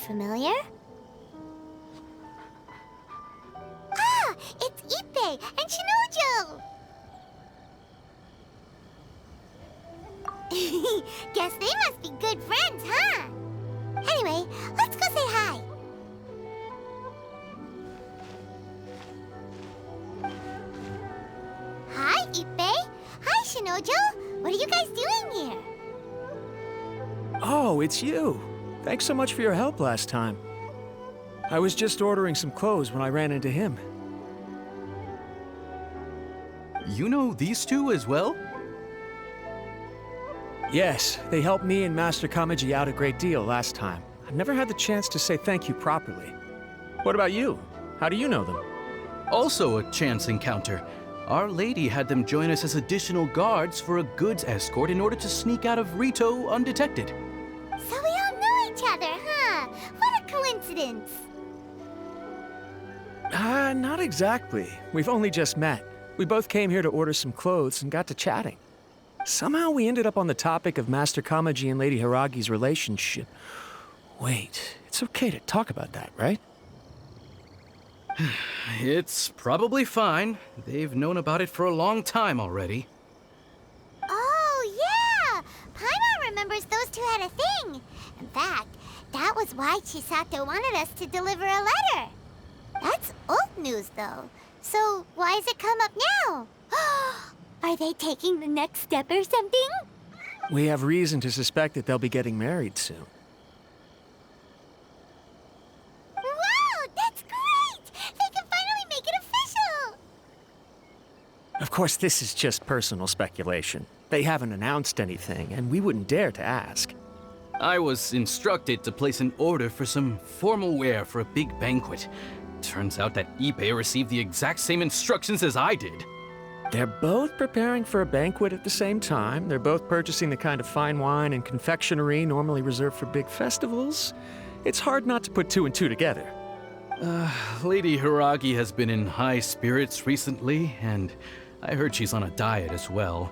familiar? Ah! It's Ippei and Shinojo! Guess they must be good friends, huh? Anyway, let's go say hi. Hi, Ippei. Hi, Shinojo. What are you guys doing here? Oh, it's you. Thanks so much for your help last time. I was just ordering some clothes when I ran into him. You know these two as well? Yes, they helped me and Master Kamaji out a great deal last time. I've never had the chance to say thank you properly. What about you? How do you know them? Also a chance encounter. Our lady had them join us as additional guards for a goods escort in order to sneak out of Rito undetected. So we all know each other, huh? What a coincidence. Not exactly. We've only just met. We both came here to order some clothes and got to chatting. Somehow we ended up on the topic of Master Kamaji and Lady Hiragi's relationship. Wait, it's okay to talk about that, right? It's probably fine. They've known about it for a long time already. Oh, yeah! Paimon remembers those two had a thing. In fact, that was why Chisato wanted us to deliver a letter. That's old news, though. So why has it come up now? Are they taking the next step or something? We have reason to suspect that they'll be getting married soon. Wow, that's great! They can finally make it official! Of course, this is just personal speculation. They haven't announced anything, and we wouldn't dare to ask. I was instructed to place an order for some formal wear for a big banquet. Turns out that Ippei received the exact same instructions as I did. They're both preparing for a banquet at the same time. They're both purchasing the kind of fine wine and confectionery normally reserved for big festivals. It's hard not to put two and two together. Lady Hiragi has been in high spirits recently, and I heard she's on a diet as well.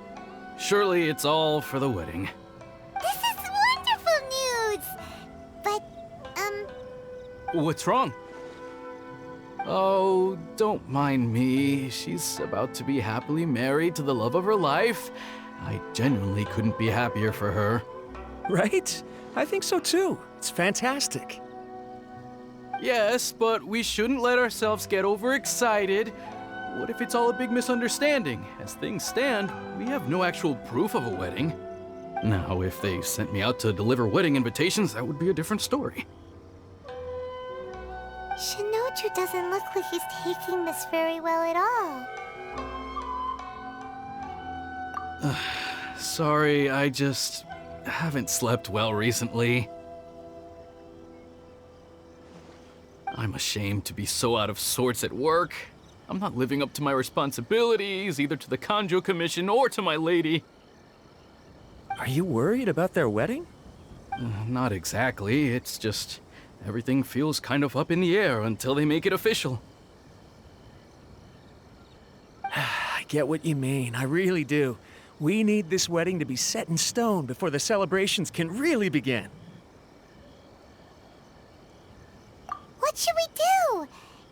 Surely it's all for the wedding. This is wonderful news! But, What's wrong? Oh, don't mind me. She's about to be happily married to the love of her life. I genuinely couldn't be happier for her. Right? I think so too. It's fantastic. Yes, but we shouldn't let ourselves get overexcited. What if it's all a big misunderstanding? As things stand, we have no actual proof of a wedding. Now, if they sent me out to deliver wedding invitations, that would be a different story. Shinoju doesn't look like he's taking this very well at all. Sorry, I just haven't slept well recently. I'm ashamed to be so out of sorts at work. I'm not living up to my responsibilities, either to the Kanjo Commission or to my lady. Are you worried about their wedding? Not exactly, it's just everything feels kind of up in the air until they make it official. I get what you mean, I really do. We need this wedding to be set in stone before the celebrations can really begin. What should we do?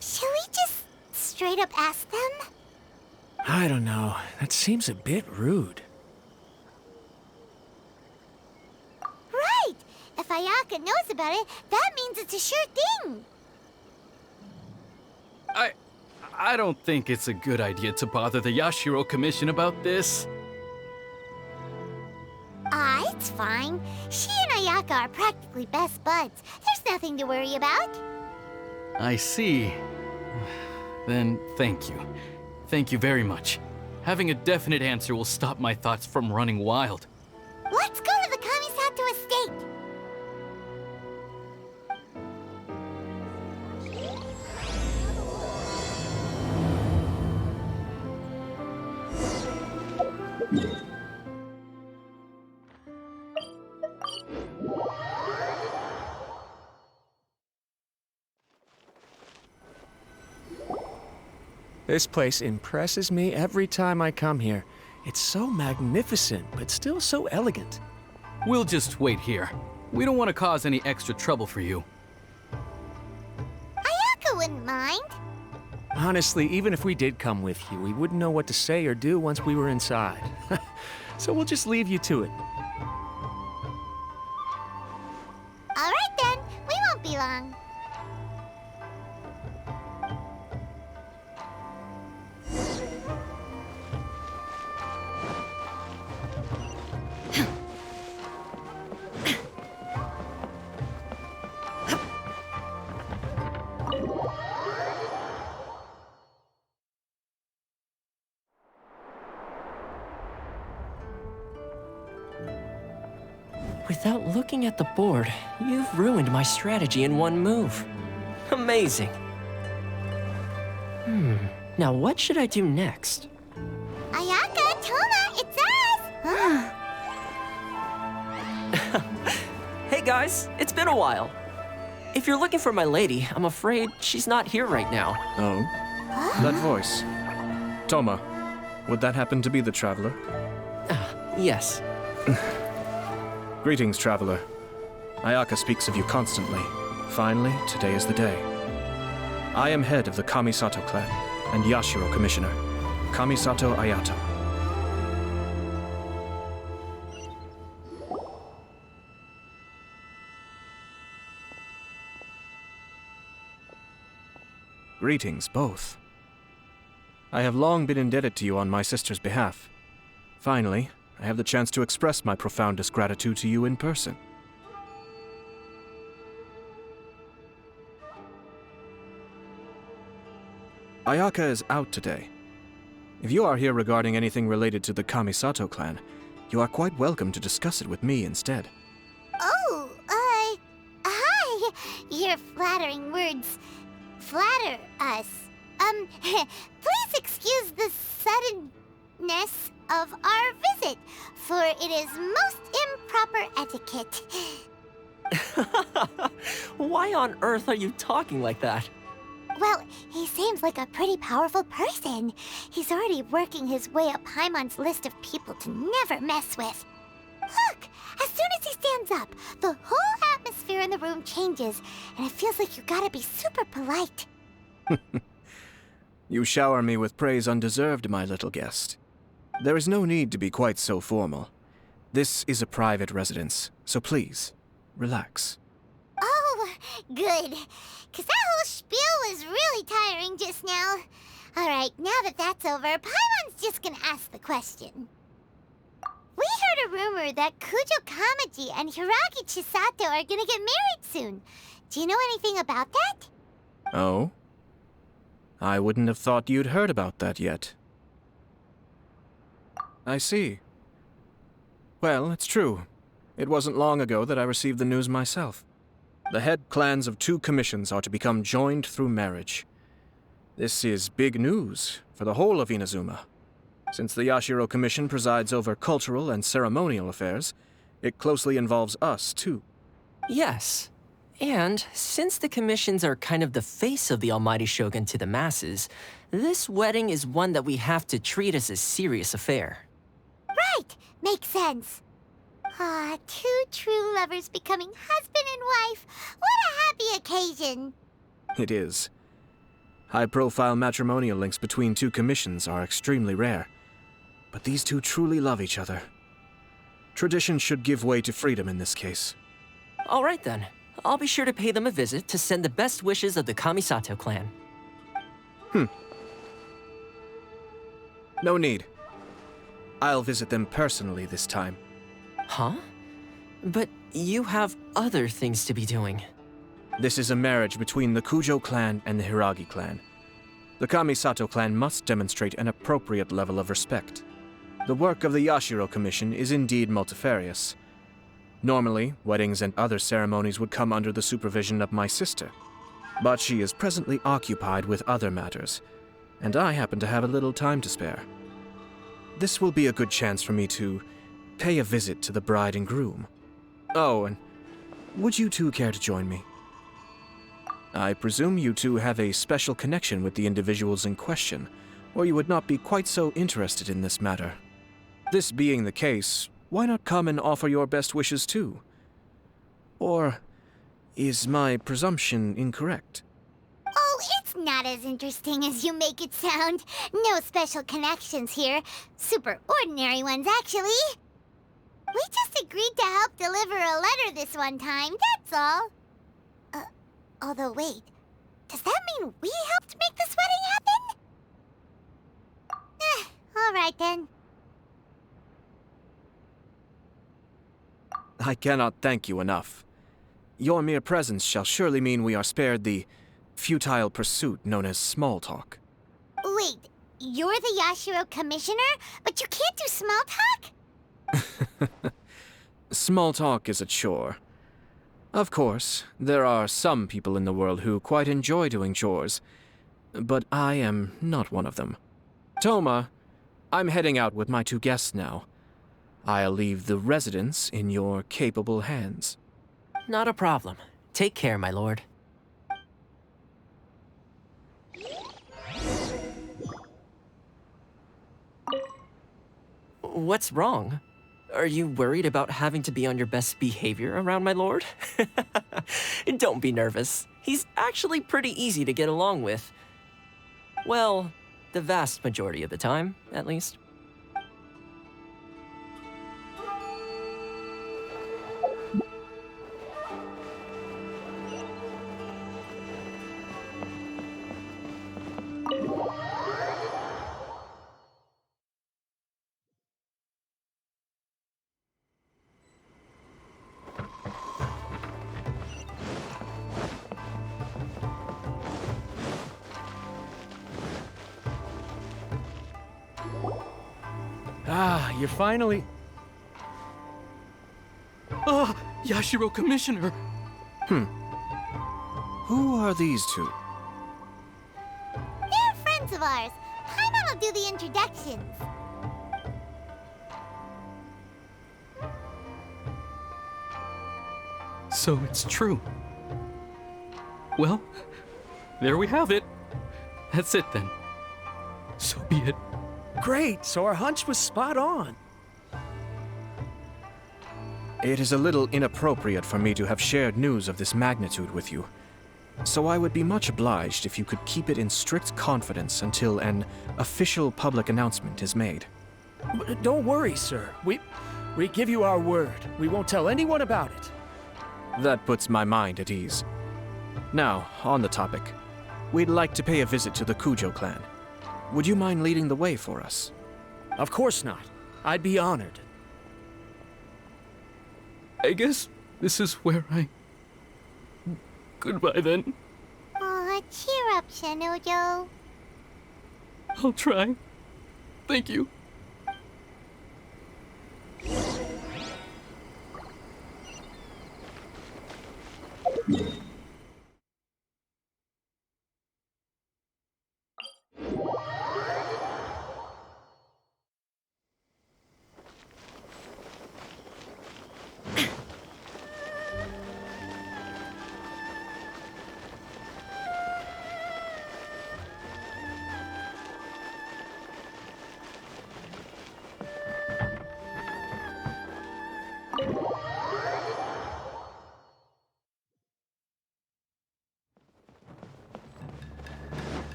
Should we just straight up ask them? I don't know. That seems a bit rude. Right! If Ayaka knows about it, that means it's a sure thing. I don't think it's a good idea to bother the Yashiro Commission about this. It's fine. She and Ayaka are practically best buds. There's nothing to worry about. I see. Then thank you. Thank you very much. Having a definite answer will stop my thoughts from running wild. Let's go to the Kamisato estate. This place impresses me every time I come here. It's so magnificent, but still so elegant. We'll just wait here. We don't want to cause any extra trouble for you. mind. Honestly, even if we did come with you, we wouldn't know what to say or do once we were inside. So we'll just leave you to it. All right then, we won't be long. Without looking at the board, you've ruined my strategy in one move. Amazing. Now what should I do next? Ayaka, Toma, it's us! Hey guys, it's been a while. If you're looking for my lady, I'm afraid she's not here right now. Oh? That voice. Toma, would that happen to be the traveler? Yes. Greetings, traveler. Ayaka speaks of you constantly. Finally, today is the day. I am head of the Kamisato clan and Yashiro commissioner, Kamisato Ayato. Greetings, both. I have long been indebted to you on my sister's behalf. Finally, I have the chance to express my profoundest gratitude to you in person. Ayaka is out today. If you are here regarding anything related to the Kamisato clan, you are quite welcome to discuss it with me instead. Oh, hi! Your flattering words flatter us. Please excuse the suddenness of our visit, for it is most improper etiquette. Why on earth are you talking like that? Well, he seems like a pretty powerful person. He's already working his way up Paimon's list of people to never mess with. Look! As soon as he stands up, the whole atmosphere in the room changes, and it feels like you gotta be super polite. You shower me with praise undeserved, my little guest. There is no need to be quite so formal. This is a private residence, so please, relax. Oh, good. 'Cause that whole spiel was really tiring just now. Alright, now that that's over, Paimon's just gonna ask the question. We heard a rumor that Kujo Kamaji and Hiragi Chisato are gonna get married soon. Do you know anything about that? Oh? I wouldn't have thought you'd heard about that yet. I see. Well, it's true. It wasn't long ago that I received the news myself. The head clans of 2 commissions are to become joined through marriage. This is big news for the whole of Inazuma. Since the Yashiro Commission presides over cultural and ceremonial affairs, it closely involves us, too. Yes. And since the commissions are kind of the face of the Almighty Shogun to the masses, this wedding is one that we have to treat as a serious affair. Right, makes sense. Ah, 2 true lovers becoming husband and wife. What a happy occasion. It is. High-profile matrimonial links between 2 commissions are extremely rare. But these 2 truly love each other. Tradition should give way to freedom in this case. All right then. I'll be sure to pay them a visit to send the best wishes of the Kamisato clan. No need. I'll visit them personally this time. Huh? But you have other things to be doing. This is a marriage between the Kujo clan and the Hiragi clan. The Kamisato clan must demonstrate an appropriate level of respect. The work of the Yashiro Commission is indeed multifarious. Normally, weddings and other ceremonies would come under the supervision of my sister. But she is presently occupied with other matters, and I happen to have a little time to spare. This will be a good chance for me to pay a visit to the bride and groom. Oh, and would you 2 care to join me? I presume you 2 have a special connection with the individuals in question, or you would not be quite so interested in this matter. This being the case, why not come and offer your best wishes too? Or is my presumption incorrect? Oh, it's It's not as interesting as you make it sound. No special connections here. Super ordinary ones, actually. We just agreed to help deliver a letter this one time, that's all. Although wait, does that mean we helped make this wedding happen? All right then. I cannot thank you enough. Your mere presence shall surely mean we are spared the futile pursuit known as small talk. Wait, you're the Yashiro commissioner, but you can't do small talk? Small talk is a chore. Of course, there are some people in the world who quite enjoy doing chores, but I am not one of them. Toma, I'm heading out with my 2 guests now. I'll leave the residence in your capable hands. Not a problem. Take care, my lord. What's wrong? Are you worried about having to be on your best behavior around my lord? Don't be nervous. He's actually pretty easy to get along with. Well, the vast majority of the time, at least. Ah, you're finally... Ah, Yashiro Commissioner! Who are these 2? They're friends of ours. Paimon will do the introductions. So it's true. Well, there we have it. That's it then. So be it. Great, so our hunch was spot on. It is a little inappropriate for me to have shared news of this magnitude with you, so I would be much obliged if you could keep it in strict confidence until an official public announcement is made. Don't worry, sir. We give you our word. We won't tell anyone about it. That puts my mind at ease. Now, on the topic. We'd like to pay a visit to the Kujo clan. Would you mind leading the way for us? Of course not. I'd be honored. I guess this is where I... Goodbye then. Aw, cheer up, Shinojo. I'll try. Thank you.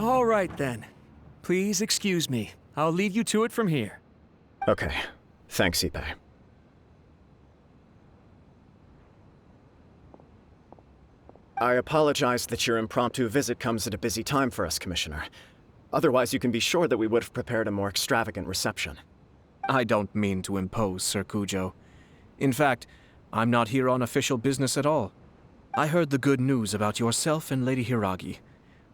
All right, then. Please excuse me. I'll leave you to it from here. Okay. Thanks, Ippei. I apologize that your impromptu visit comes at a busy time for us, Commissioner. Otherwise, you can be sure that we would have prepared a more extravagant reception. I don't mean to impose, Sir Kujo. In fact, I'm not here on official business at all. I heard the good news about yourself and Lady Hiragi.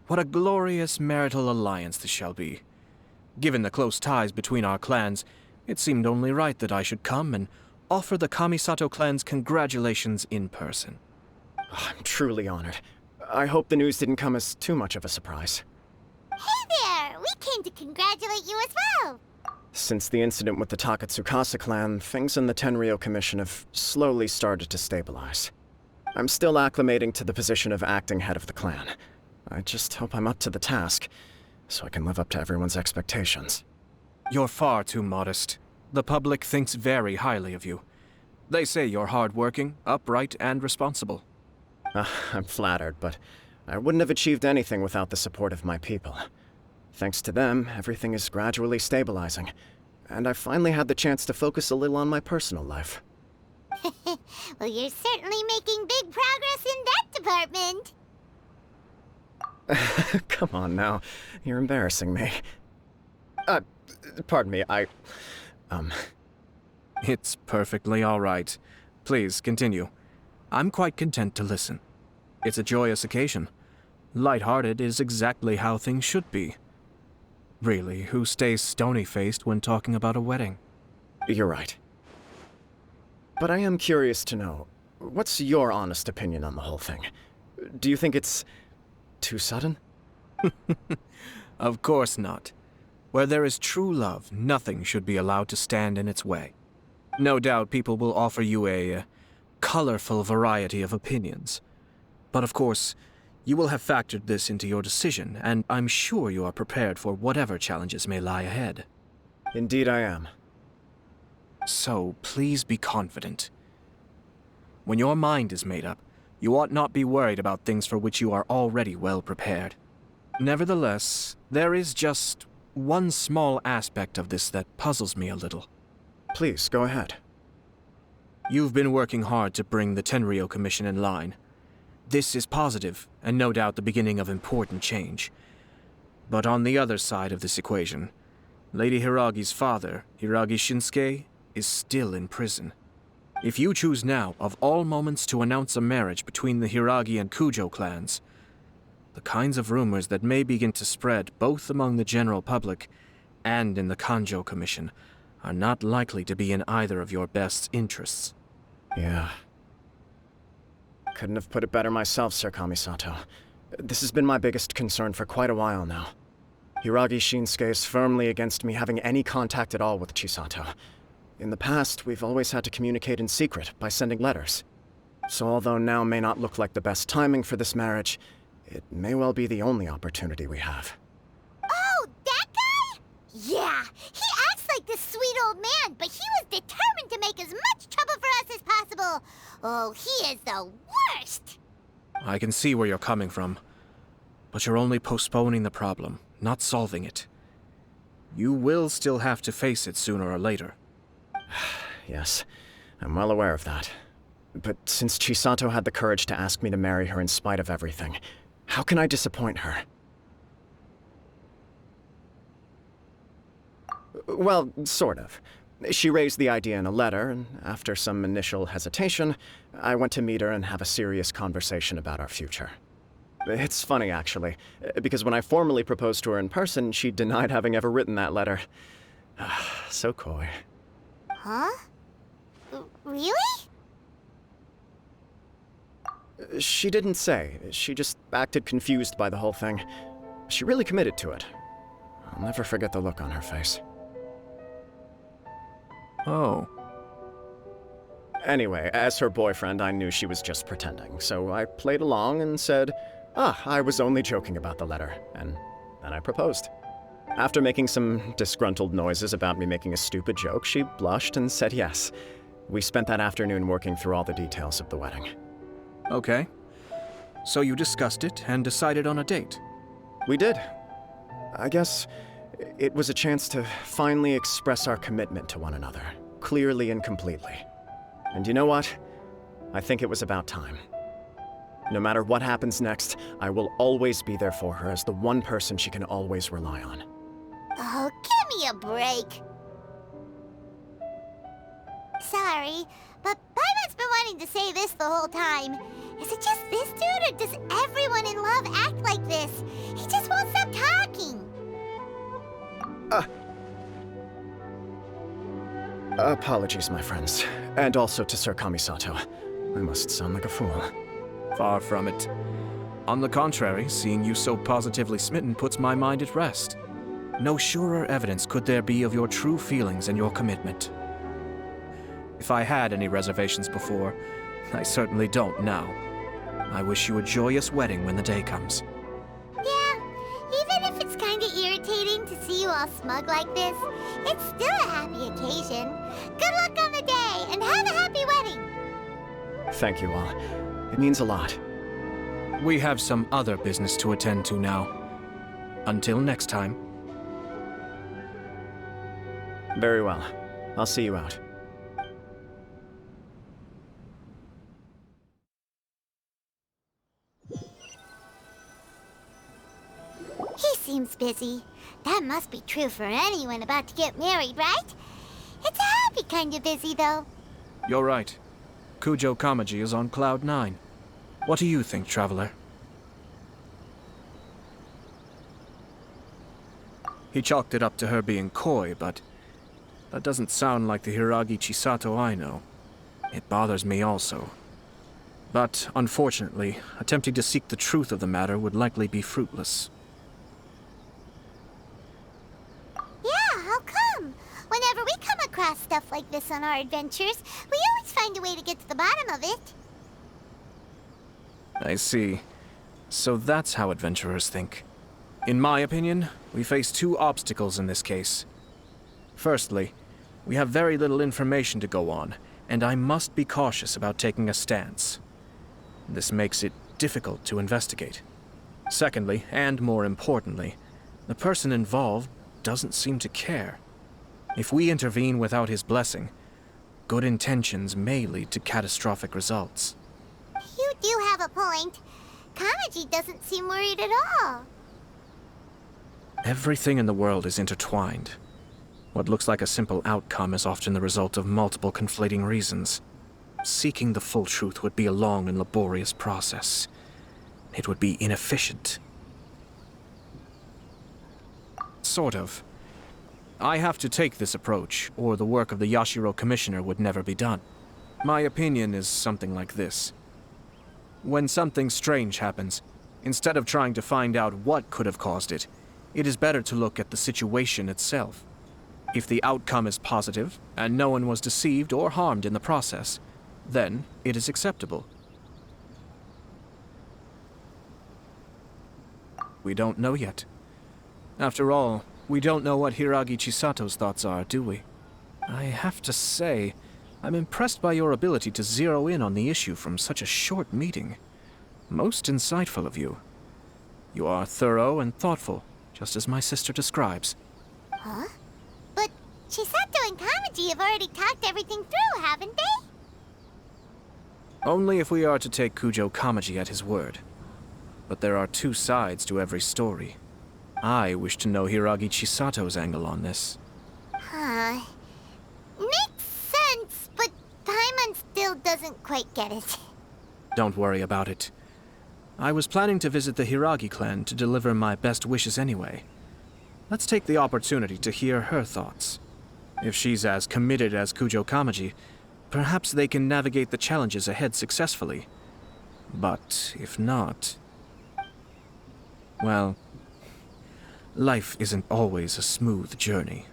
What a glorious marital alliance this shall be. Given the close ties between our clans, it seemed only right that I should come and offer the Kamisato clan's congratulations in person. I'm truly honored. I hope the news didn't come as too much of a surprise. Hey there! We came to congratulate you as well! Since the incident with the Takatsukasa clan, things in the Tenryou Commission have slowly started to stabilize. I'm still acclimating to the position of acting head of the clan. I just hope I'm up to the task, so I can live up to everyone's expectations. You're far too modest. The public thinks very highly of you. They say you're hardworking, upright, and responsible. I'm flattered, but I wouldn't have achieved anything without the support of my people. Thanks to them, everything is gradually stabilizing, and I've finally had the chance to focus a little on my personal life. Well, you're certainly making big progress in that department. Come on now, you're embarrassing me. Pardon me, It's perfectly all right. Please, continue. I'm quite content to listen. It's a joyous occasion. Light-hearted is exactly how things should be. Really, who stays stony-faced when talking about a wedding? You're right. But I am curious to know, what's your honest opinion on the whole thing? Do you think it's too sudden? Of course not. Where there is true love, nothing should be allowed to stand in its way. No doubt people will offer you a colorful variety of opinions. But of course, you will have factored this into your decision, and I'm sure you are prepared for whatever challenges may lie ahead. Indeed I am. So, please be confident. When your mind is made up, you ought not be worried about things for which you are already well prepared. Nevertheless, there is just one small aspect of this that puzzles me a little. Please, go ahead. You've been working hard to bring the Tenryou Commission in line. This is positive, and no doubt the beginning of important change. But on the other side of this equation, Lady Hiragi's father, Hiragi Shinsuke, is still in prison. If you choose now, of all moments, to announce a marriage between the Hiragi and Kujo clans, the kinds of rumors that may begin to spread both among the general public and in the Kanjo Commission are not likely to be in either of your best interests. Yeah. Couldn't have put it better myself, Sir Kamisato. This has been my biggest concern for quite a while now. Hiragi Shinsuke is firmly against me having any contact at all with Chisato. In the past, we've always had to communicate in secret by sending letters. So although now may not look like the best timing for this marriage, it may well be the only opportunity we have. Oh, that guy? Yeah, he acts like this sweet old man, but he was determined to make as much trouble for us as possible. Oh, he is the worst! I can see where you're coming from, but you're only postponing the problem, not solving it. You will still have to face it sooner or later. Yes, I'm well aware of that. But since Chisato had the courage to ask me to marry her in spite of everything, how can I disappoint her? Well, sort of. She raised the idea in a letter, and after some initial hesitation, I went to meet her and have a serious conversation about our future. It's funny, actually, because when I formally proposed to her in person, she denied having ever written that letter. So coy. Huh? Really? She didn't say. She just acted confused by the whole thing. She really committed to it. I'll never forget the look on her face. Oh. Anyway, as her boyfriend, I knew she was just pretending, so I played along and said, I was only joking about the letter, and then I proposed. After making some disgruntled noises about me making a stupid joke, she blushed and said yes. We spent that afternoon working through all the details of the wedding. Okay. So you discussed it and decided on a date? We did. I guess it was a chance to finally express our commitment to one another, clearly and completely. And you know what? I think it was about time. No matter what happens next, I will always be there for her as the one person she can always rely on. Oh, give me a break. Sorry, but Paimon's been wanting to say this the whole time. Is it just this dude, or does everyone in love act like this? He just won't stop talking. Apologies, my friends. And also to Sir Kamisato. I must sound like a fool. Far from it. On the contrary, seeing you so positively smitten puts my mind at rest. No surer evidence could there be of your true feelings and your commitment. If I had any reservations before, I certainly don't now. I wish you a joyous wedding when the day comes. Yeah, even if it's kinda irritating to see you all smug like this, it's still a happy occasion. Good luck on the day, and have a happy wedding! Thank you all. It means a lot. We have some other business to attend to now. Until next time. Very well. I'll see you out. He seems busy. That must be true for anyone about to get married, right? It's a happy kind of busy, though. You're right. Kujo Kamaji is on Cloud 9. What do you think, Traveler? He chalked it up to her being coy, but that doesn't sound like the Hiragi Chisato I know. It bothers me also. But, unfortunately, attempting to seek the truth of the matter would likely be fruitless. Yeah, how come? Whenever we come across stuff like this on our adventures, we always find a way to get to the bottom of it. I see. So that's how adventurers think. In my opinion, we face two obstacles in this case. Firstly, we have very little information to go on, and I must be cautious about taking a stance. This makes it difficult to investigate. Secondly, and more importantly, the person involved doesn't seem to care. If we intervene without his blessing, good intentions may lead to catastrophic results. You do have a point. Kamaji doesn't seem worried at all. Everything in the world is intertwined. What looks like a simple outcome is often the result of multiple conflating reasons. Seeking the full truth would be a long and laborious process. It would be inefficient. Sort of. I have to take this approach, or the work of the Yashiro Commissioner would never be done. My opinion is something like this. When something strange happens, instead of trying to find out what could have caused it, it is better to look at the situation itself. If the outcome is positive, and no one was deceived or harmed in the process, then it is acceptable. We don't know yet. After all, we don't know what Hiragi Chisato's thoughts are, do we? I have to say, I'm impressed by your ability to zero in on the issue from such a short meeting. Most insightful of you. You are thorough and thoughtful, just as my sister describes. Huh? But Chisato and Kamaji have already talked everything through, haven't they? Only if we are to take Kujo Kamaji at his word. But there are two sides to every story. I wish to know Hiragi Chisato's angle on this. Huh. Makes sense, but Paimon still doesn't quite get it. Don't worry about it. I was planning to visit the Hiragi clan to deliver my best wishes anyway. Let's take the opportunity to hear her thoughts. If she's as committed as Kujo Kamaji, perhaps they can navigate the challenges ahead successfully. But if not... well, life isn't always a smooth journey.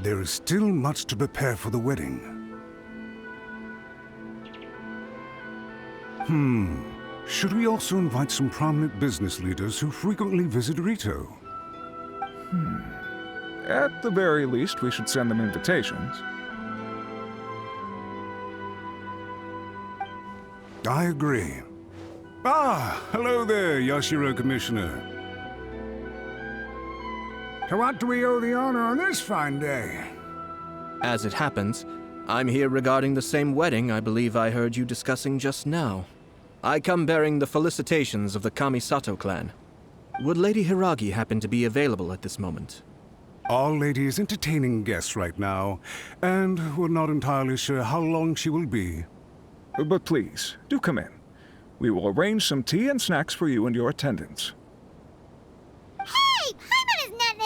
There is still much to prepare for the wedding. Should we also invite some prominent business leaders who frequently visit Rito? At the very least, we should send them invitations. I agree. Hello there, Yashiro Commissioner. To what do we owe the honor on this fine day? As it happens, I'm here regarding the same wedding I believe I heard you discussing just now. I come bearing the felicitations of the Kamisato clan. Would Lady Hiragi happen to be available at this moment? Our lady is entertaining guests right now, and we're not entirely sure how long she will be. But please, do come in. We will arrange some tea and snacks for you and your attendants. Hey, Paimon is not an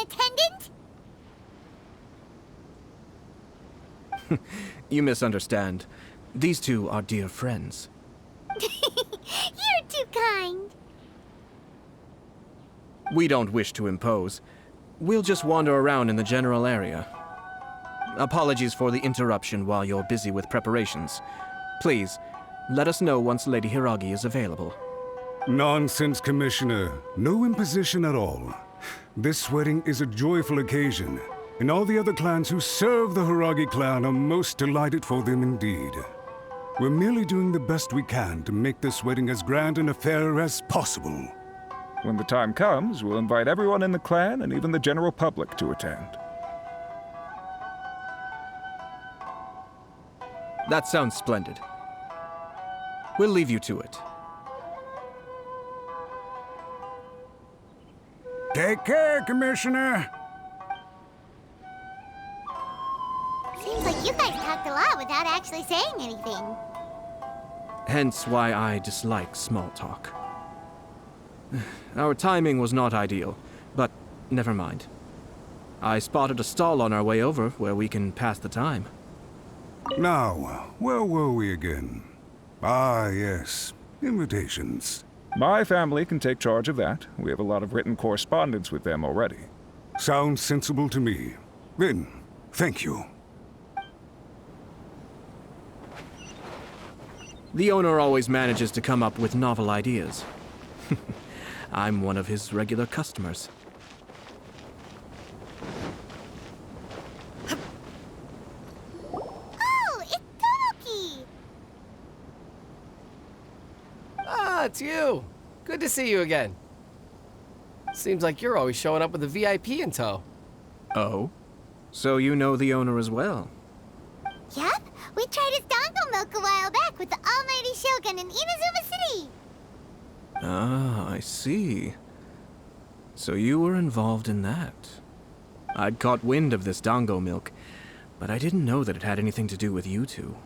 attendant! You misunderstand. These two are dear friends. You're too kind. We don't wish to impose. We'll just wander around in the general area. Apologies for the interruption while you're busy with preparations. Please, let us know once Lady Hiragi is available. Nonsense, Commissioner. No imposition at all. This wedding is a joyful occasion, and all the other clans who serve the Hiragi clan are most delighted for them indeed. We're merely doing the best we can to make this wedding as grand an affair as possible. When the time comes, we'll invite everyone in the clan and even the general public to attend. That sounds splendid. We'll leave you to it. Take care, Commissioner. Seems like you guys talked a lot without actually saying anything. Hence why I dislike small talk. Our timing was not ideal, but never mind. I spotted a stall on our way over where we can pass the time. Now, where were we again? Ah, yes. Invitations. My family can take charge of that. We have a lot of written correspondence with them already. Sounds sensible to me. Then, thank you. The owner always manages to come up with novel ideas. I'm one of his regular customers. Oh, it's Tomoki! Ah, it's you. Good to see you again. Seems like you're always showing up with a VIP in tow. Oh? So you know the owner as well? Yep, we tried his dango milk a while back with the almighty Shogun in Inazuma City. Ah, I see. So you were involved in that. I'd caught wind of this dango milk, but I didn't know that it had anything to do with you two.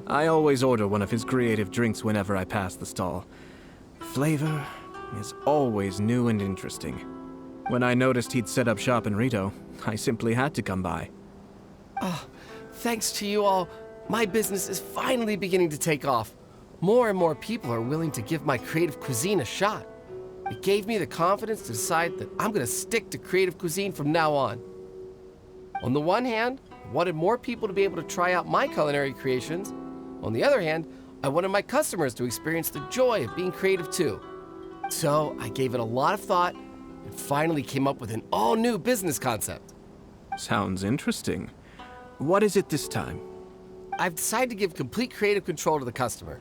I always order one of his creative drinks whenever I pass the stall. Flavor is always new and interesting. When I noticed he'd set up shop in Rito, I simply had to come by. Thanks to you all, my business is finally beginning to take off. More and more people are willing to give my creative cuisine a shot. It gave me the confidence to decide that I'm going to stick to creative cuisine from now on. On the one hand, I wanted more people to be able to try out my culinary creations. On the other hand, I wanted my customers to experience the joy of being creative too. So I gave it a lot of thought and finally came up with an all-new business concept. Sounds interesting. What is it this time? I've decided to give complete creative control to the customer.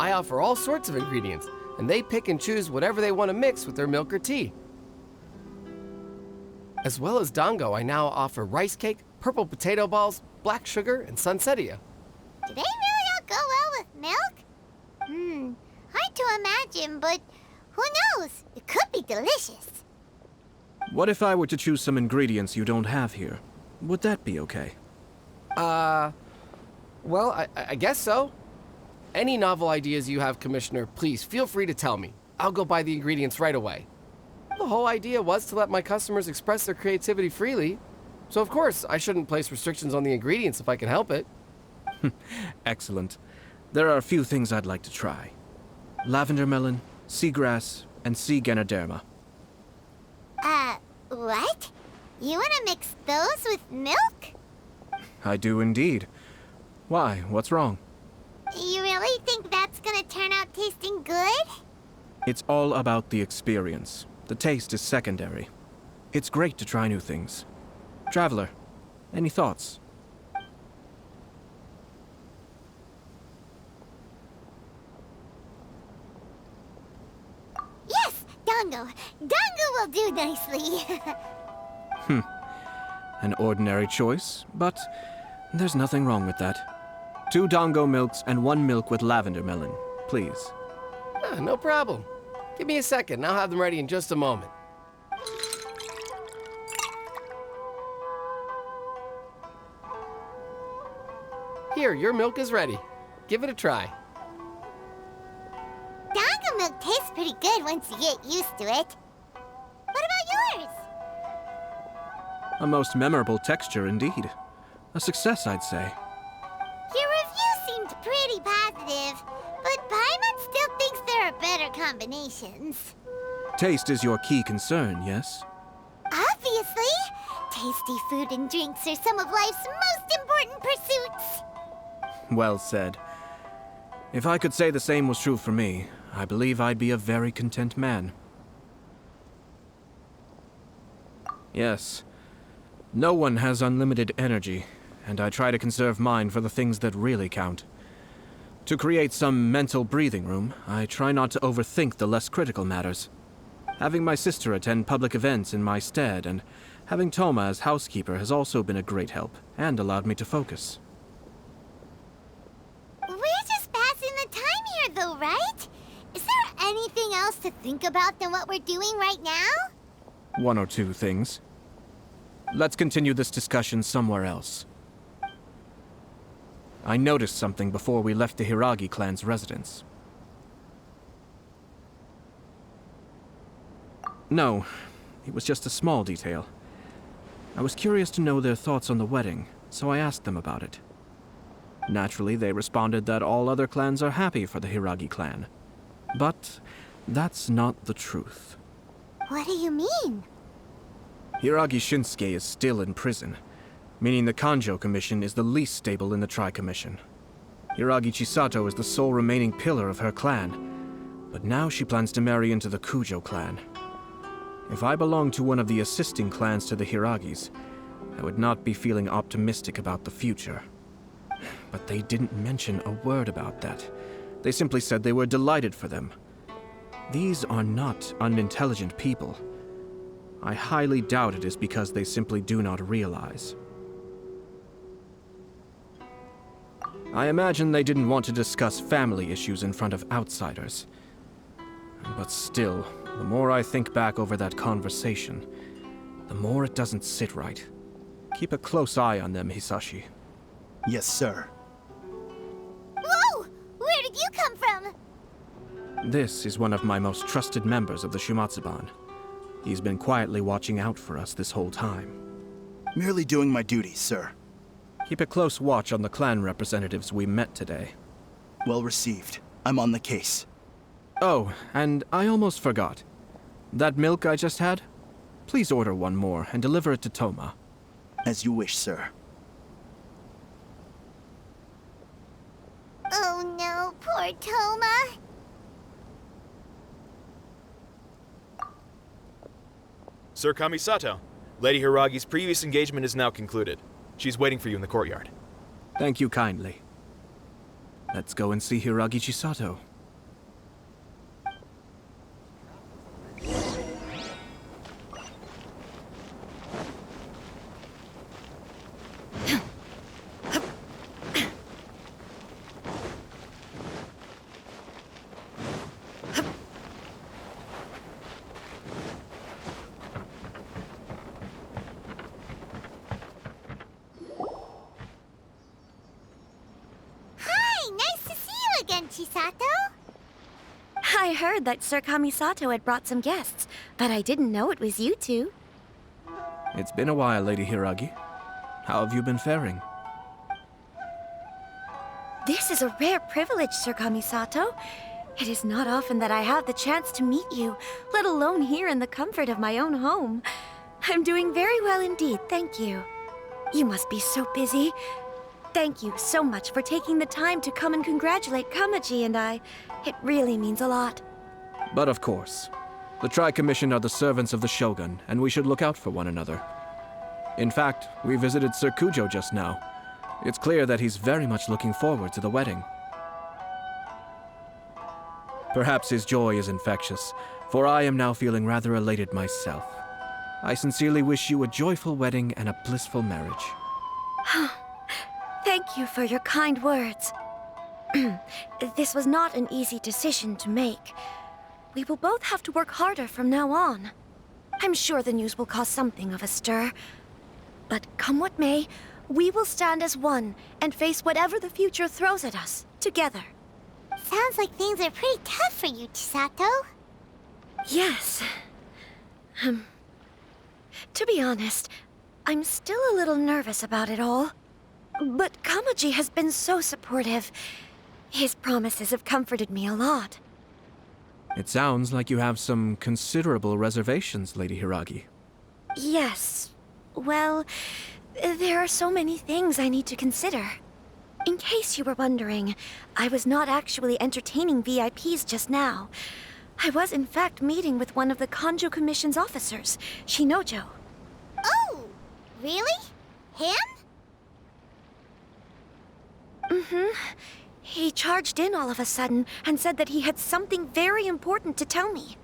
I offer all sorts of ingredients, and they pick and choose whatever they want to mix with their milk or tea. As well as dango, I now offer rice cake, purple potato balls, black sugar, and sunsettia. Do they really all go well with milk? Hard to imagine, but who knows? It could be delicious. What if I were to choose some ingredients you don't have here? Would that be okay? Well, I guess so. Any novel ideas you have, Commissioner, please feel free to tell me. I'll go buy the ingredients right away. The whole idea was to let my customers express their creativity freely. So of course, I shouldn't place restrictions on the ingredients if I can help it. Excellent. There are a few things I'd like to try. Lavender melon, seagrass, and sea ganoderma. What? You wanna mix those with milk? I do indeed. Why? What's wrong? You really think that's gonna turn out tasting good? It's all about the experience. The taste is secondary. It's great to try new things. Traveler, any thoughts? Yes, dango. Dango will do nicely. An ordinary choice, but there's nothing wrong with that. 2 dango milks and 1 milk with lavender melon, please. No problem. Give me a second, and I'll have them ready in just a moment. Here, your milk is ready. Give it a try. Dango milk tastes pretty good once you get used to it. What about yours? A most memorable texture indeed. A success, I'd say. Your review seemed pretty positive, but Paimon still thinks there are better combinations. Taste is your key concern, yes? Obviously! Tasty food and drinks are some of life's most important pursuits. Well said. If I could say the same was true for me, I believe I'd be a very content man. Yes. No one has unlimited energy, and I try to conserve mine for the things that really count. To create some mental breathing room, I try not to overthink the less critical matters. Having my sister attend public events in my stead, and having Toma as housekeeper has also been a great help, and allowed me to focus. We're just passing the time here, though, right? Is there anything else to think about than what we're doing right now? One or two things. Let's continue this discussion somewhere else. I noticed something before we left the Hiragi clan's residence. No, it was just a small detail. I was curious to know their thoughts on the wedding, so I asked them about it. Naturally, they responded that all other clans are happy for the Hiragi clan. But that's not the truth. What do you mean? Hiragi Shinsuke is still in prison, meaning the Kanjo Commission is the least stable in the Tri-Commission. Hiragi Chisato is the sole remaining pillar of her clan, but now she plans to marry into the Kujo clan. If I belonged to one of the assisting clans to the Hiragis, I would not be feeling optimistic about the future. But they didn't mention a word about that. They simply said they were delighted for them. These are not unintelligent people. I highly doubt it is because they simply do not realize. I imagine they didn't want to discuss family issues in front of outsiders. But still, the more I think back over that conversation, the more it doesn't sit right. Keep a close eye on them, Hisashi. Yes, sir. Whoa! Where did you come from? This is one of my most trusted members of the Shumatsuban. He's been quietly watching out for us this whole time. Merely doing my duty, sir. Keep a close watch on the clan representatives we met today. Well received. I'm on the case. Oh, and I almost forgot. That milk I just had? Please order one more and deliver it to Toma. As you wish, sir. Oh no, poor Toma. Sir Kamisato, Lady Hiragi's previous engagement is now concluded. She's waiting for you in the courtyard. Thank you kindly. Let's go and see Hiragi Chisato. Chisato? I heard that Sir Kamisato had brought some guests, but I didn't know it was you two. It's been a while, Lady Hiragi. How have you been faring? This is a rare privilege, Sir Kamisato. It is not often that I have the chance to meet you, let alone here in the comfort of my own home. I'm doing very well indeed, thank you. You must be so busy. Thank you so much for taking the time to come and congratulate Kamaji and I. It really means a lot. But of course. The Tri-Commission are the servants of the Shogun, and we should look out for one another. In fact, we visited Sir Kujo just now. It's clear that he's very much looking forward to the wedding. Perhaps his joy is infectious, for I am now feeling rather elated myself. I sincerely wish you a joyful wedding and a blissful marriage. Thank you for your kind words. This was not an easy decision to make. We will both have to work harder from now on. I'm sure the news will cause something of a stir. But come what may, We will stand as one and face whatever the future throws at us, together. Sounds like things are pretty tough for you, Chisato. Yes. To be honest, I'm still a little nervous about it all. But Kamaji has been so supportive. His promises have comforted me a lot. It sounds like you have some considerable reservations, Lady Hiragi. Yes. Well, there are so many things I need to consider. In case you were wondering, I was not actually entertaining VIPs just now. I was in fact meeting with one of the Kanjo Commission's officers, Shinojo. Oh, really? Him? Mm-hmm. He charged in all of a sudden and said that he had something very important to tell me.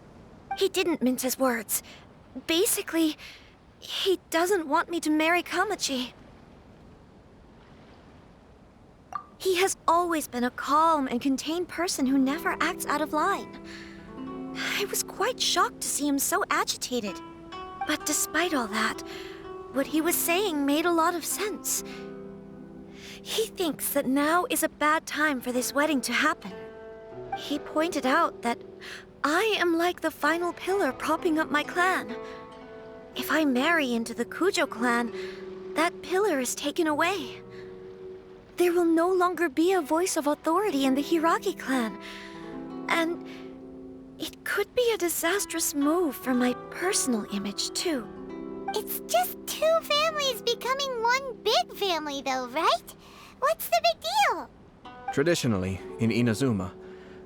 He didn't mince his words. Basically, he doesn't want me to marry Kamaji. He has always been a calm and contained person who never acts out of line. I was quite shocked to see him so agitated. But despite all that, what he was saying made a lot of sense. He thinks that now is a bad time for this wedding to happen. He pointed out that I am like the final pillar propping up my clan. If I marry into the Kujo clan, that pillar is taken away. There will no longer be a voice of authority in the Hiragi clan. And it could be a disastrous move for my personal image, too. It's just two families becoming one big family, though, right? What's the big deal? Traditionally, in Inazuma,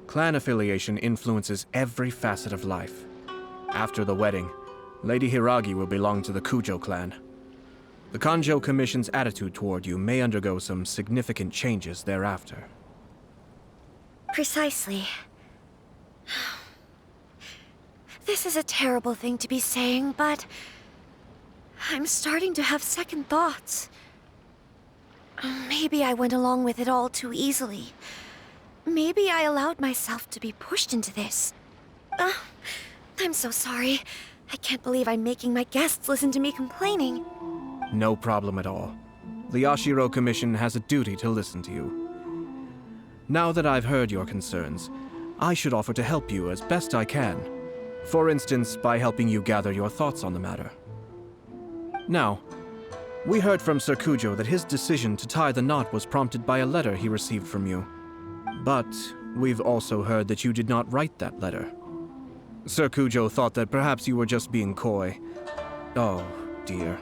clan affiliation influences every facet of life. After the wedding, Lady Hiragi will belong to the Kujo clan. The Kanjo Commission's attitude toward you may undergo some significant changes thereafter. Precisely. This is a terrible thing to be saying, but I'm starting to have second thoughts. Maybe I went along with it all too easily. Maybe I allowed myself to be pushed into this. I'm so sorry. I can't believe I'm making my guests listen to me complaining. No problem at all. The Yashiro Commission has a duty to listen to you. Now that I've heard your concerns, I should offer to help you as best I can. For instance, by helping you gather your thoughts on the matter. Now, we heard from Sir Kujo that his decision to tie the knot was prompted by a letter he received from you. But we've also heard that you did not write that letter. Sir Kujo thought that perhaps you were just being coy. Oh, dear.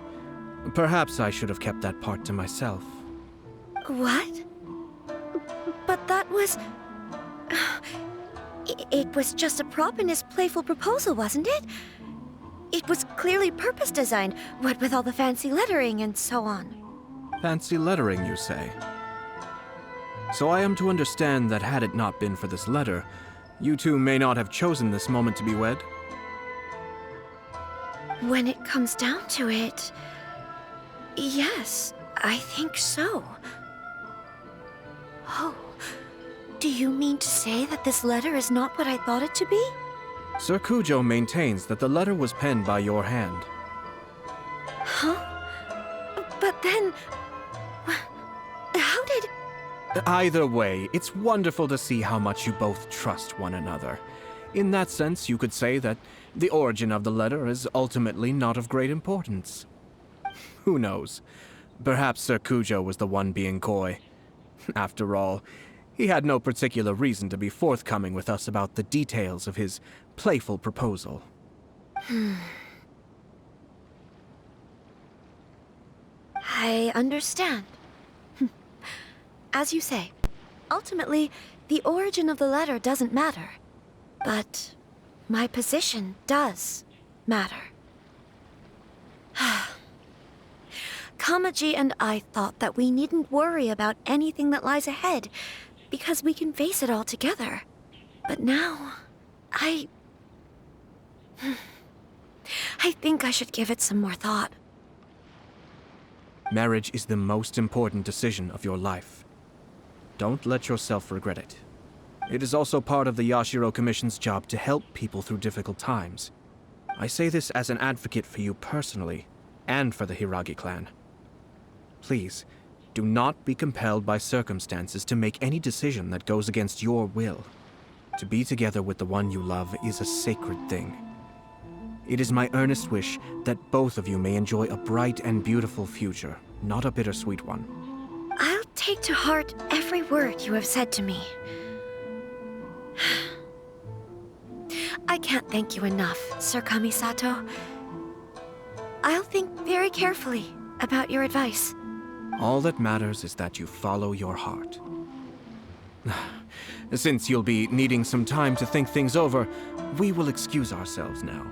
Perhaps I should have kept that part to myself. What? But that was... It was just a prop in his playful proposal, wasn't it? It was clearly purpose-designed, what with all the fancy lettering and so on. Fancy lettering, you say? So I am to understand that had it not been for this letter, you two may not have chosen this moment to be wed? When it comes down to it... Yes, I think so. Oh, do you mean to say that this letter is not what I thought it to be? Sir Kujo maintains that the letter was penned by your hand. Huh? But then... How did... Either way, it's wonderful to see how much you both trust one another. In that sense, you could say that the origin of the letter is ultimately not of great importance. Who knows? Perhaps Sir Kujo was the one being coy. After all, he had no particular reason to be forthcoming with us about the details of his playful proposal. I understand. As you say, ultimately, the origin of the letter doesn't matter. But my position does matter. Kamaji and I thought that we needn't worry about anything that lies ahead, because we can face it all together. But now, I think I should give it some more thought. Marriage is the most important decision of your life. Don't let yourself regret it. It is also part of the Yashiro Commission's job to help people through difficult times. I say this as an advocate for you personally, and for the Hiragi clan. Please, do not be compelled by circumstances to make any decision that goes against your will. To be together with the one you love is a sacred thing. It is my earnest wish that both of you may enjoy a bright and beautiful future, not a bittersweet one. I'll take to heart every word you have said to me. I can't thank you enough, Sir Kamisato. I'll think very carefully about your advice. All that matters is that you follow your heart. Since you'll be needing some time to think things over, we will excuse ourselves now.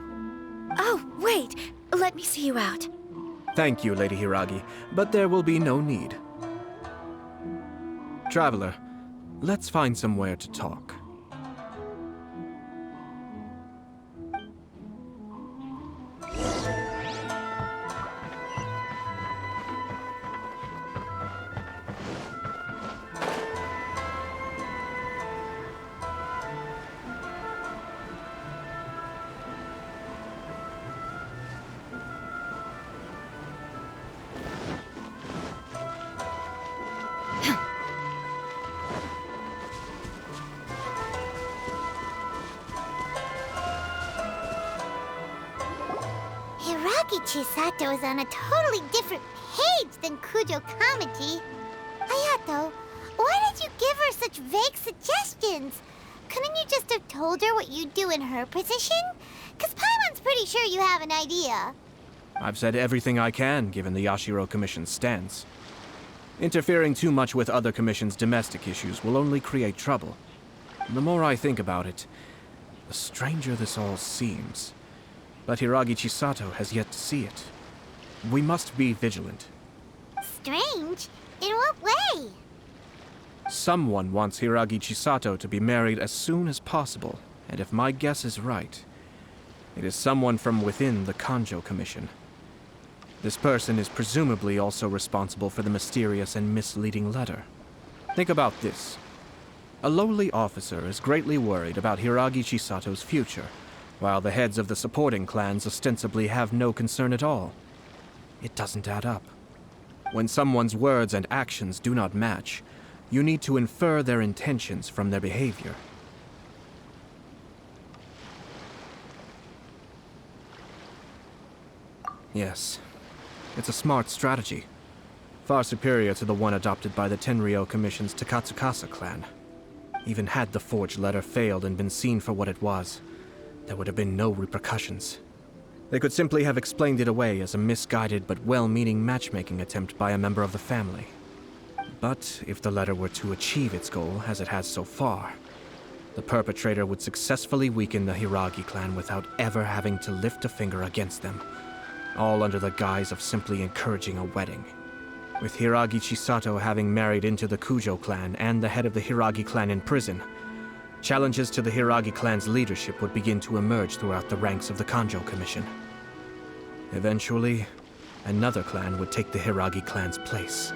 Oh, wait! Let me see you out. Thank you, Lady Hiragi, but there will be no need. Traveler, let's find somewhere to talk. Chisato is on a totally different page than Kujo Kamaji. Ayato, why did you give her such vague suggestions? Couldn't you just have told her what you'd do in her position? 'Cause Paimon's pretty sure you have an idea. I've said everything I can, given the Yashiro Commission's stance. Interfering too much with other commissions' domestic issues will only create trouble. The more I think about it, the stranger this all seems. But Hiragi Chisato has yet to see it. We must be vigilant. Strange? In what way? Someone wants Hiragi Chisato to be married as soon as possible, and if my guess is right, it is someone from within the Kanjo Commission. This person is presumably also responsible for the mysterious and misleading letter. Think about this. A lowly officer is greatly worried about Hiragi Chisato's future, while the heads of the supporting clans ostensibly have no concern at all. It doesn't add up. When someone's words and actions do not match, you need to infer their intentions from their behavior. Yes, it's a smart strategy. Far superior to the one adopted by the Tenryou Commission's Takatsukasa clan. Even had the forged letter failed and been seen for what it was, there would have been no repercussions. They could simply have explained it away as a misguided but well-meaning matchmaking attempt by a member of the family. But if the letter were to achieve its goal, as it has so far, the perpetrator would successfully weaken the Hiragi clan without ever having to lift a finger against them, all under the guise of simply encouraging a wedding. With Hiragi Chisato having married into the Kujo clan and the head of the Hiragi clan in prison, challenges to the Hiragi clan's leadership would begin to emerge throughout the ranks of the Kanjo Commission. Eventually, another clan would take the Hiragi clan's place.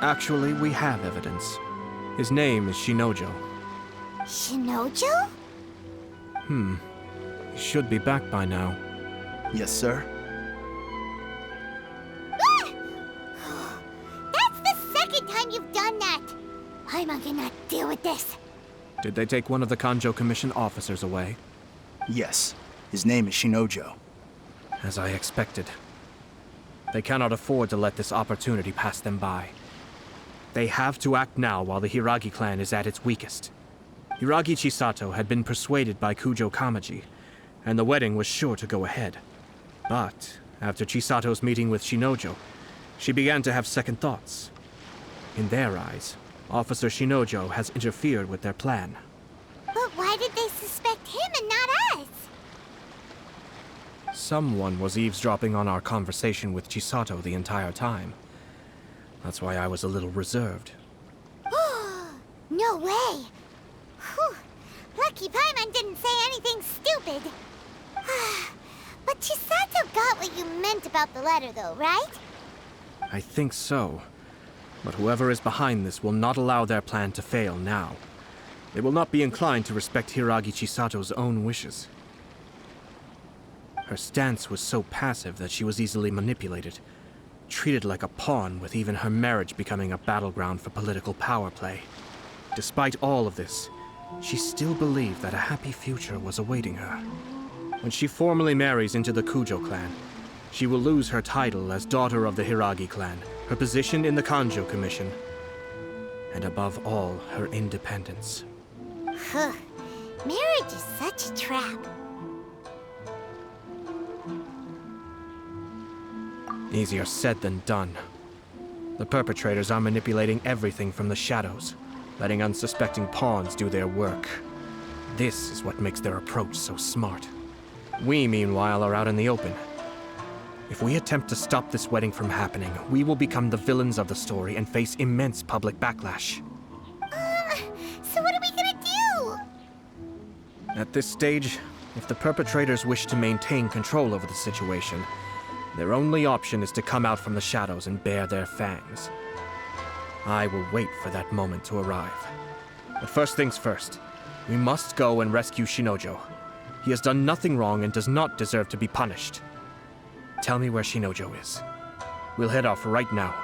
Actually, we have evidence. His name is Shinojo. Shinojo? He should be back by now. Yes, sir. That's the second time you've done that! Paimon cannot deal with this. Did they take one of the Kanjo Commission officers away? Yes. His name is Shinojo. As I expected. They cannot afford to let this opportunity pass them by. They have to act now while the Hiragi clan is at its weakest. Hiragi Chisato had been persuaded by Kujo Kamaji, and the wedding was sure to go ahead. But after Chisato's meeting with Shinojo, she began to have second thoughts. In their eyes, Officer Shinojo has interfered with their plan. But why did they suspect him and not us? Someone was eavesdropping on our conversation with Chisato the entire time. That's why I was a little reserved. No way! Whew. Lucky Paimon didn't say anything stupid. But Chisato got what you meant about the letter, though, right? I think so. But whoever is behind this will not allow their plan to fail now. They will not be inclined to respect Hiragi Chisato's own wishes. Her stance was so passive that she was easily manipulated. treated like a pawn, with even her marriage becoming a battleground for political power play. Despite all of this, she still believed that a happy future was awaiting her. When she formally marries into the Kujo clan, she will lose her title as daughter of the Hiragi clan, her position in the Kanjo Commission, and above all, her independence. Huh. Marriage is such a trap. Easier said than done. The perpetrators are manipulating everything from the shadows, letting unsuspecting pawns do their work. This is what makes their approach so smart. We, meanwhile, are out in the open. If we attempt to stop this wedding from happening, we will become the villains of the story and face immense public backlash. So what are we gonna do? At this stage, if the perpetrators wish to maintain control over the situation, their only option is to come out from the shadows and bare their fangs. I will wait for that moment to arrive. But first things first, we must go and rescue Shinojo. He has done nothing wrong and does not deserve to be punished. Tell me where Shinojo is. We'll head off right now.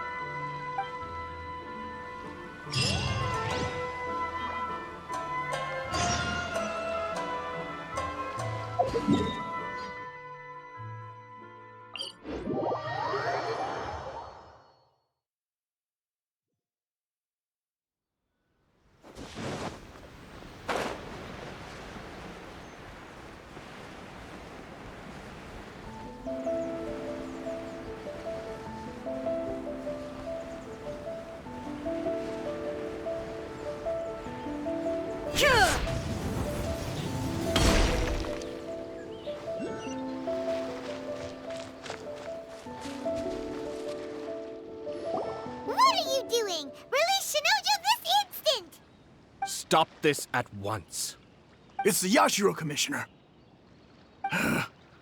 Stop this at once. It's the Yashiro Commissioner.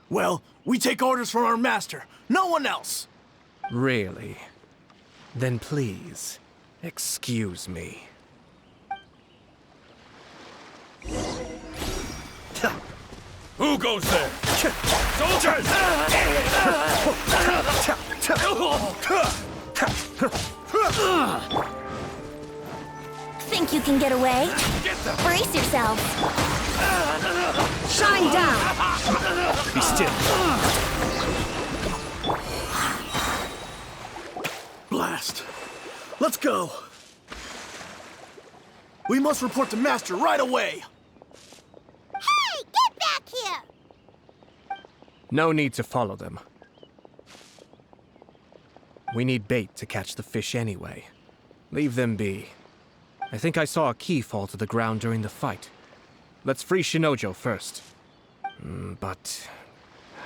Well, we take orders from our master, no one else. Really? Then please, excuse me. Who goes there? Soldiers! Think you can get away? Brace yourselves. Shine down. Be still. Blast. Let's go. We must report to Master right away. Hey, get back here! No need to follow them. We need bait to catch the fish anyway. Leave them be. I think I saw a key fall to the ground during the fight. Let's free Shinojo first. But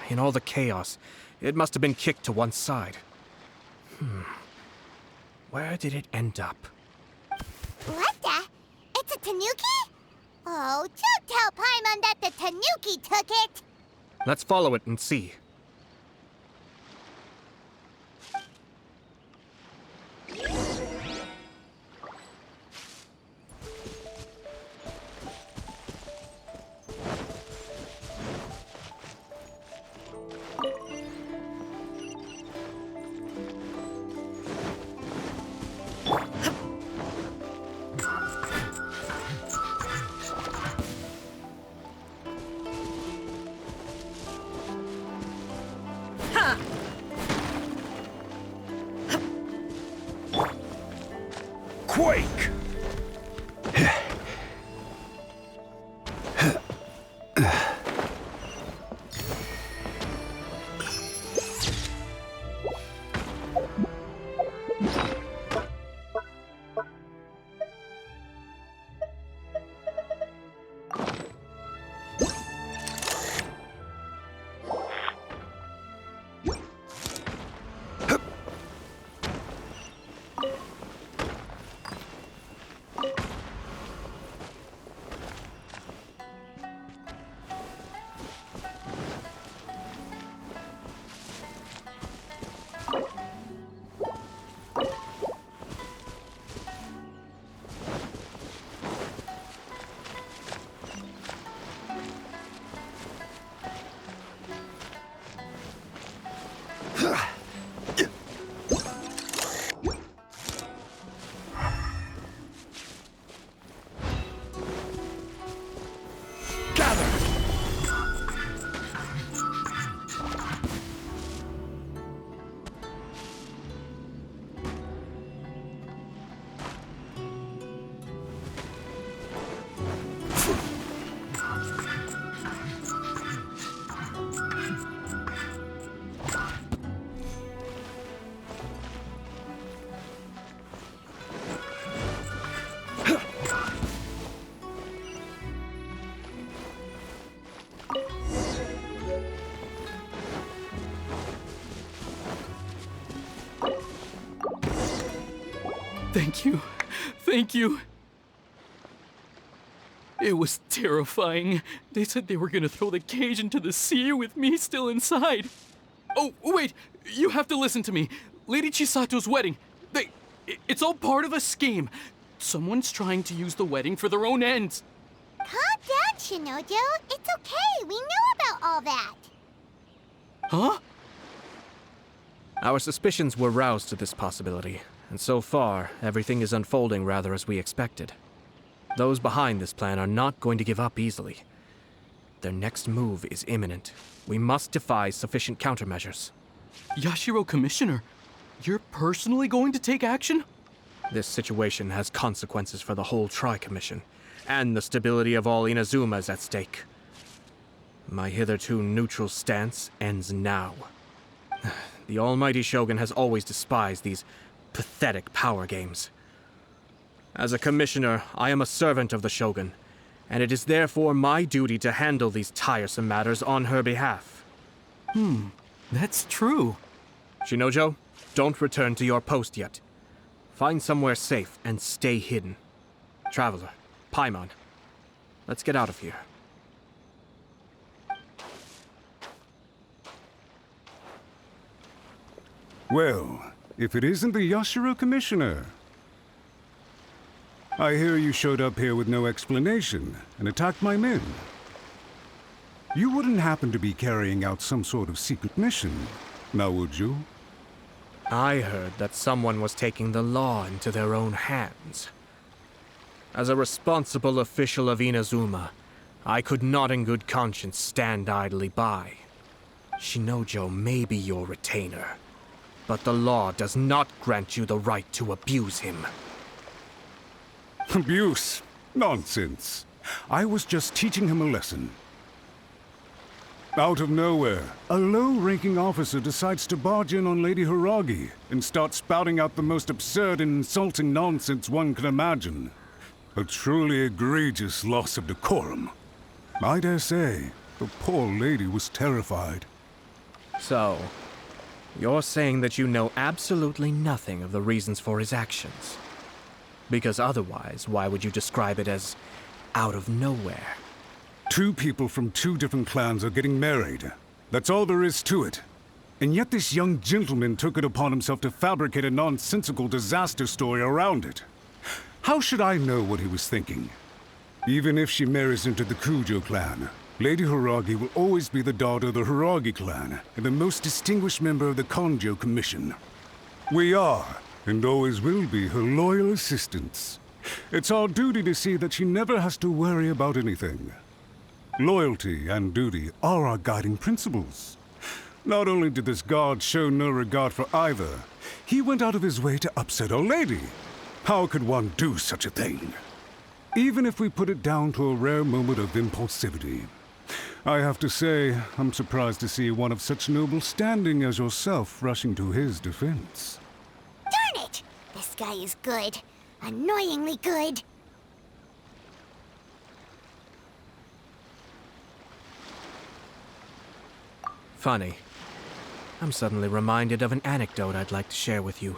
in all the chaos, it must have been kicked to one side. Where did it end up? What the? It's a tanuki? Oh, don't tell Paimon that the tanuki took it! Let's follow it and see. Quake! Thank you. Thank you. It was terrifying. They said they were gonna throw the cage into the sea with me still inside. Oh, wait! You have to listen to me. Lady Chisato's wedding. It's all part of a scheme. Someone's trying to use the wedding for their own ends. Calm down, Shinojo. It's okay. We know about all that. Huh? Our suspicions were roused to this possibility, and so far, everything is unfolding rather as we expected. Those behind this plan are not going to give up easily. Their next move is imminent. We must devise sufficient countermeasures. Yashiro Commissioner, you're personally going to take action? This situation has consequences for the whole Tri-Commission, and the stability of all Inazuma is at stake. My hitherto neutral stance ends now. The almighty Shogun has always despised these pathetic power games. As a commissioner, I am a servant of the Shogun, and it is therefore my duty to handle these tiresome matters on her behalf. That's true. Shinojo, don't return to your post yet. Find somewhere safe and stay hidden. Traveler, Paimon, let's get out of here. Well, if it isn't the Yashiro Commissioner. I hear you showed up here with no explanation and attacked my men. You wouldn't happen to be carrying out some sort of secret mission, now would you? I heard that someone was taking the law into their own hands. As a responsible official of Inazuma, I could not in good conscience stand idly by. Shinojo may be your retainer, but the law does not grant you the right to abuse him. Abuse? Nonsense. I was just teaching him a lesson. Out of nowhere, a low-ranking officer decides to barge in on Lady Hiragi and start spouting out the most absurd and insulting nonsense one can imagine. A truly egregious loss of decorum. I dare say, the poor lady was terrified. So, you're saying that you know absolutely nothing of the reasons for his actions? Because otherwise, why would you describe it as out of nowhere? Two people from two different clans are getting married. That's all there is to it. And yet this young gentleman took it upon himself to fabricate a nonsensical disaster story around it. How should I know what he was thinking? Even if she marries into the Kujo clan, Lady Hiragi will always be the daughter of the Hiragi clan and the most distinguished member of the Konjo Commission. We are, and always will be, her loyal assistants. It's our duty to see that she never has to worry about anything. Loyalty and duty are our guiding principles. Not only did this guard show no regard for either, he went out of his way to upset our lady. How could one do such a thing? Even if we put it down to a rare moment of impulsivity. I have to say, I'm surprised to see one of such noble standing as yourself rushing to his defense. Darn it! This guy is good. Annoyingly good. Funny. I'm suddenly reminded of an anecdote I'd like to share with you.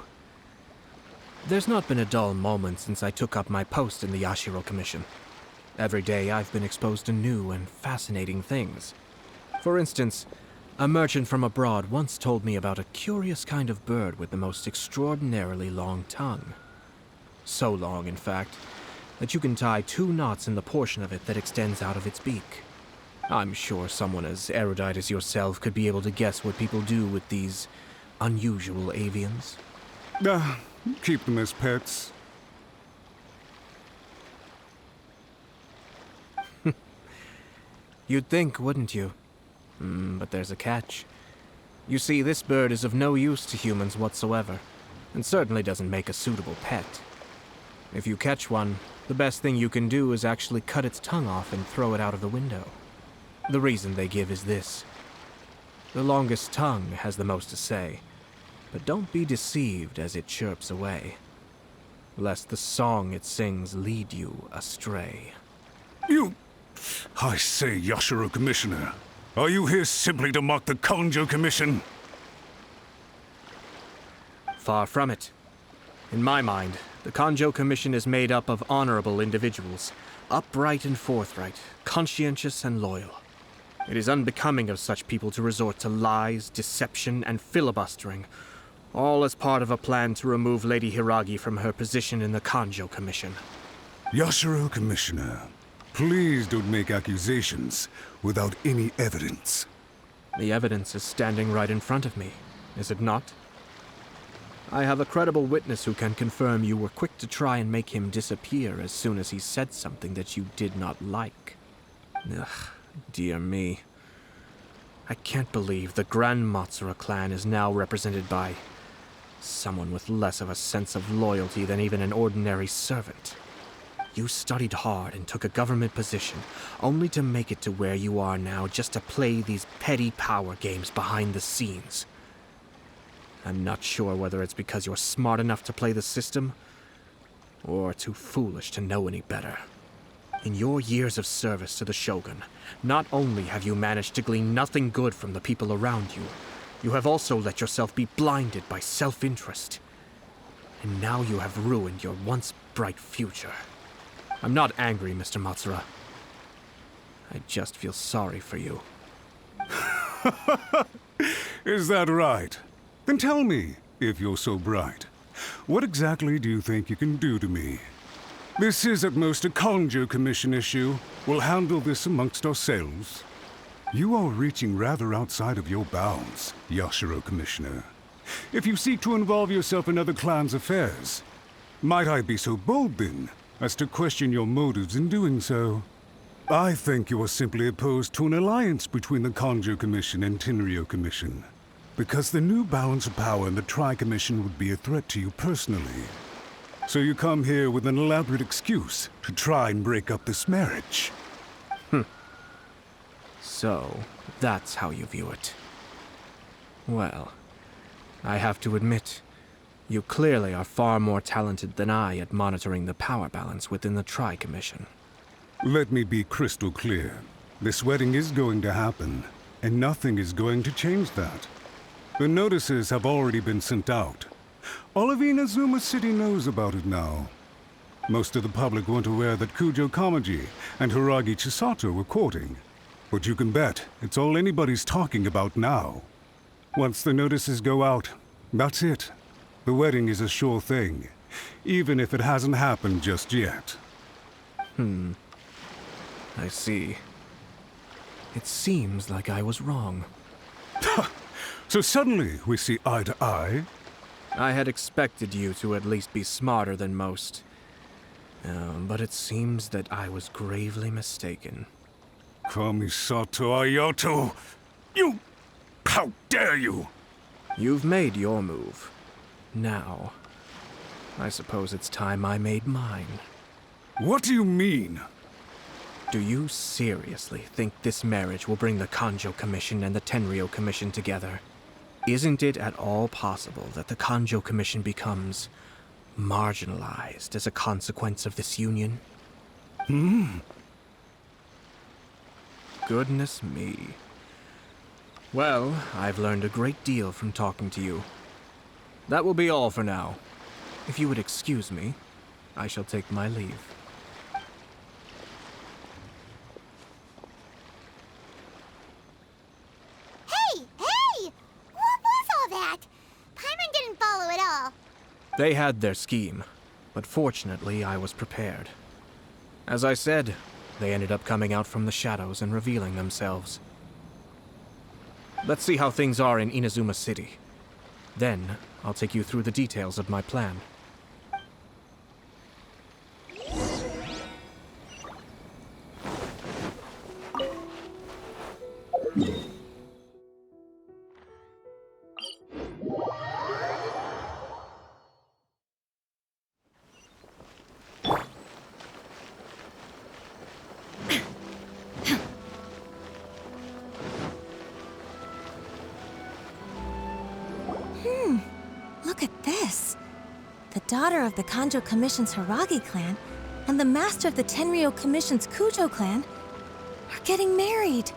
There's not been a dull moment since I took up my post in the Yashiro Commission. Every day I've been exposed to new and fascinating things. For instance, a merchant from abroad once told me about a curious kind of bird with the most extraordinarily long tongue. So long, in fact, that you can tie 2 knots in the portion of it that extends out of its beak. I'm sure someone as erudite as yourself could be able to guess what people do with these unusual avians. Keep them as pets. You'd think, wouldn't you? But there's a catch. You see, this bird is of no use to humans whatsoever, and certainly doesn't make a suitable pet. If you catch one, the best thing you can do is actually cut its tongue off and throw it out of the window. The reason they give is this. The longest tongue has the most to say, but don't be deceived as it chirps away, lest the song it sings lead you astray. I say, Yashiro Commissioner, are you here simply to mock the Konjo Commission? Far from it. In my mind, The Kanjo Commission is made up of honorable individuals, upright and forthright, conscientious and loyal. It is unbecoming of such people to resort to lies, deception, and filibustering, all as part of a plan to remove Lady Hiragi from her position in the Kanjo Commission. Yashiro Commissioner, please don't make accusations without any evidence. The evidence is standing right in front of me, is it not? I have a credible witness who can confirm you were quick to try and make him disappear as soon as he said something that you did not like. Ugh, dear me. I can't believe the Grand Matsura clan is now represented by someone with less of a sense of loyalty than even an ordinary servant. You studied hard and took a government position, only to make it to where you are now just to play these petty power games behind the scenes. I'm not sure whether it's because you're smart enough to play the system, or too foolish to know any better. In your years of service to the Shogun, not only have you managed to glean nothing good from the people around you, you have also let yourself be blinded by self-interest. And now you have ruined your once bright future. I'm not angry, Mr. Matsura. I just feel sorry for you. Is that right? Then tell me, if you're so bright, what exactly do you think you can do to me? This is at most a Kanjo Commission issue. We'll handle this amongst ourselves. You are reaching rather outside of your bounds, Yashiro Commissioner. If you seek to involve yourself in other clans' affairs, might I be so bold then, as to question your motives in doing so? I think you are simply opposed to an alliance between the Kanjo Commission and Tenryo Commission, because the new balance of power in the Tri-Commission would be a threat to you personally. So you come here with an elaborate excuse to try and break up this marriage. So, that's how you view it. Well, I have to admit, you clearly are far more talented than I at monitoring the power balance within the Tri-Commission. Let me be crystal clear. This wedding is going to happen, and nothing is going to change that. The notices have already been sent out. All of Inazuma City knows about it now. Most of the public weren't aware that Kujo Kamaji and Hiragi Chisato were courting. But you can bet it's all anybody's talking about now. Once the notices go out, that's it. The wedding is a sure thing, even if it hasn't happened just yet. I see. It seems like I was wrong. So suddenly we see eye to eye? I had expected you to at least be smarter than most. But it seems that I was gravely mistaken. Kamisato Ayato! You... How dare you! You've made your move. Now, I suppose it's time I made mine. What do you mean? Do you seriously think this marriage will bring the Kanjo Commission and the Tenryo Commission together? Isn't it at all possible that the Kanjo Commission becomes marginalized as a consequence of this union? Goodness me. Well, I've learned a great deal from talking to you. That will be all for now. If you would excuse me, I shall take my leave. Hey! What was all that? Paimon didn't follow at all. They had their scheme, but fortunately I was prepared. As I said, they ended up coming out from the shadows and revealing themselves. Let's see how things are in Inazuma City. Then, I'll take you through the details of my plan. Look at this. The daughter of the Kanjo Commission's Hiragi clan and the master of the Tenryo Commission's Kujo clan are getting married.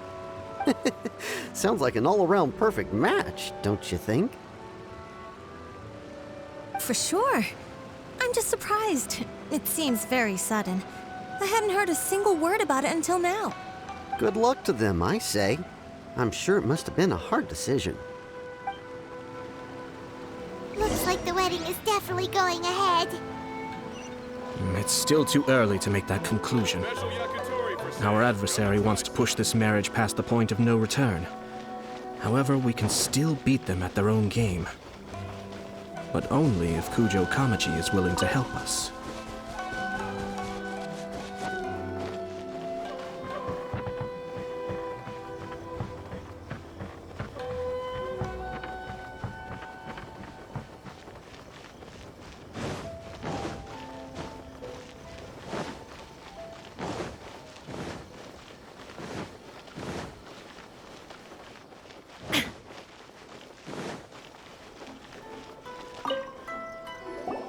Sounds like an all-around perfect match, don't you think? For sure. I I'm just surprised. It seems very sudden. I hadn't heard a single word about it until now. Good luck to them, I say. I'm sure it must have been a hard decision. Looks like the wedding is definitely going ahead. It's still too early to make that conclusion. Our adversary wants to push this marriage past the point of no return. However, we can still beat them at their own game. But only if Kujo Kamaji is willing to help us.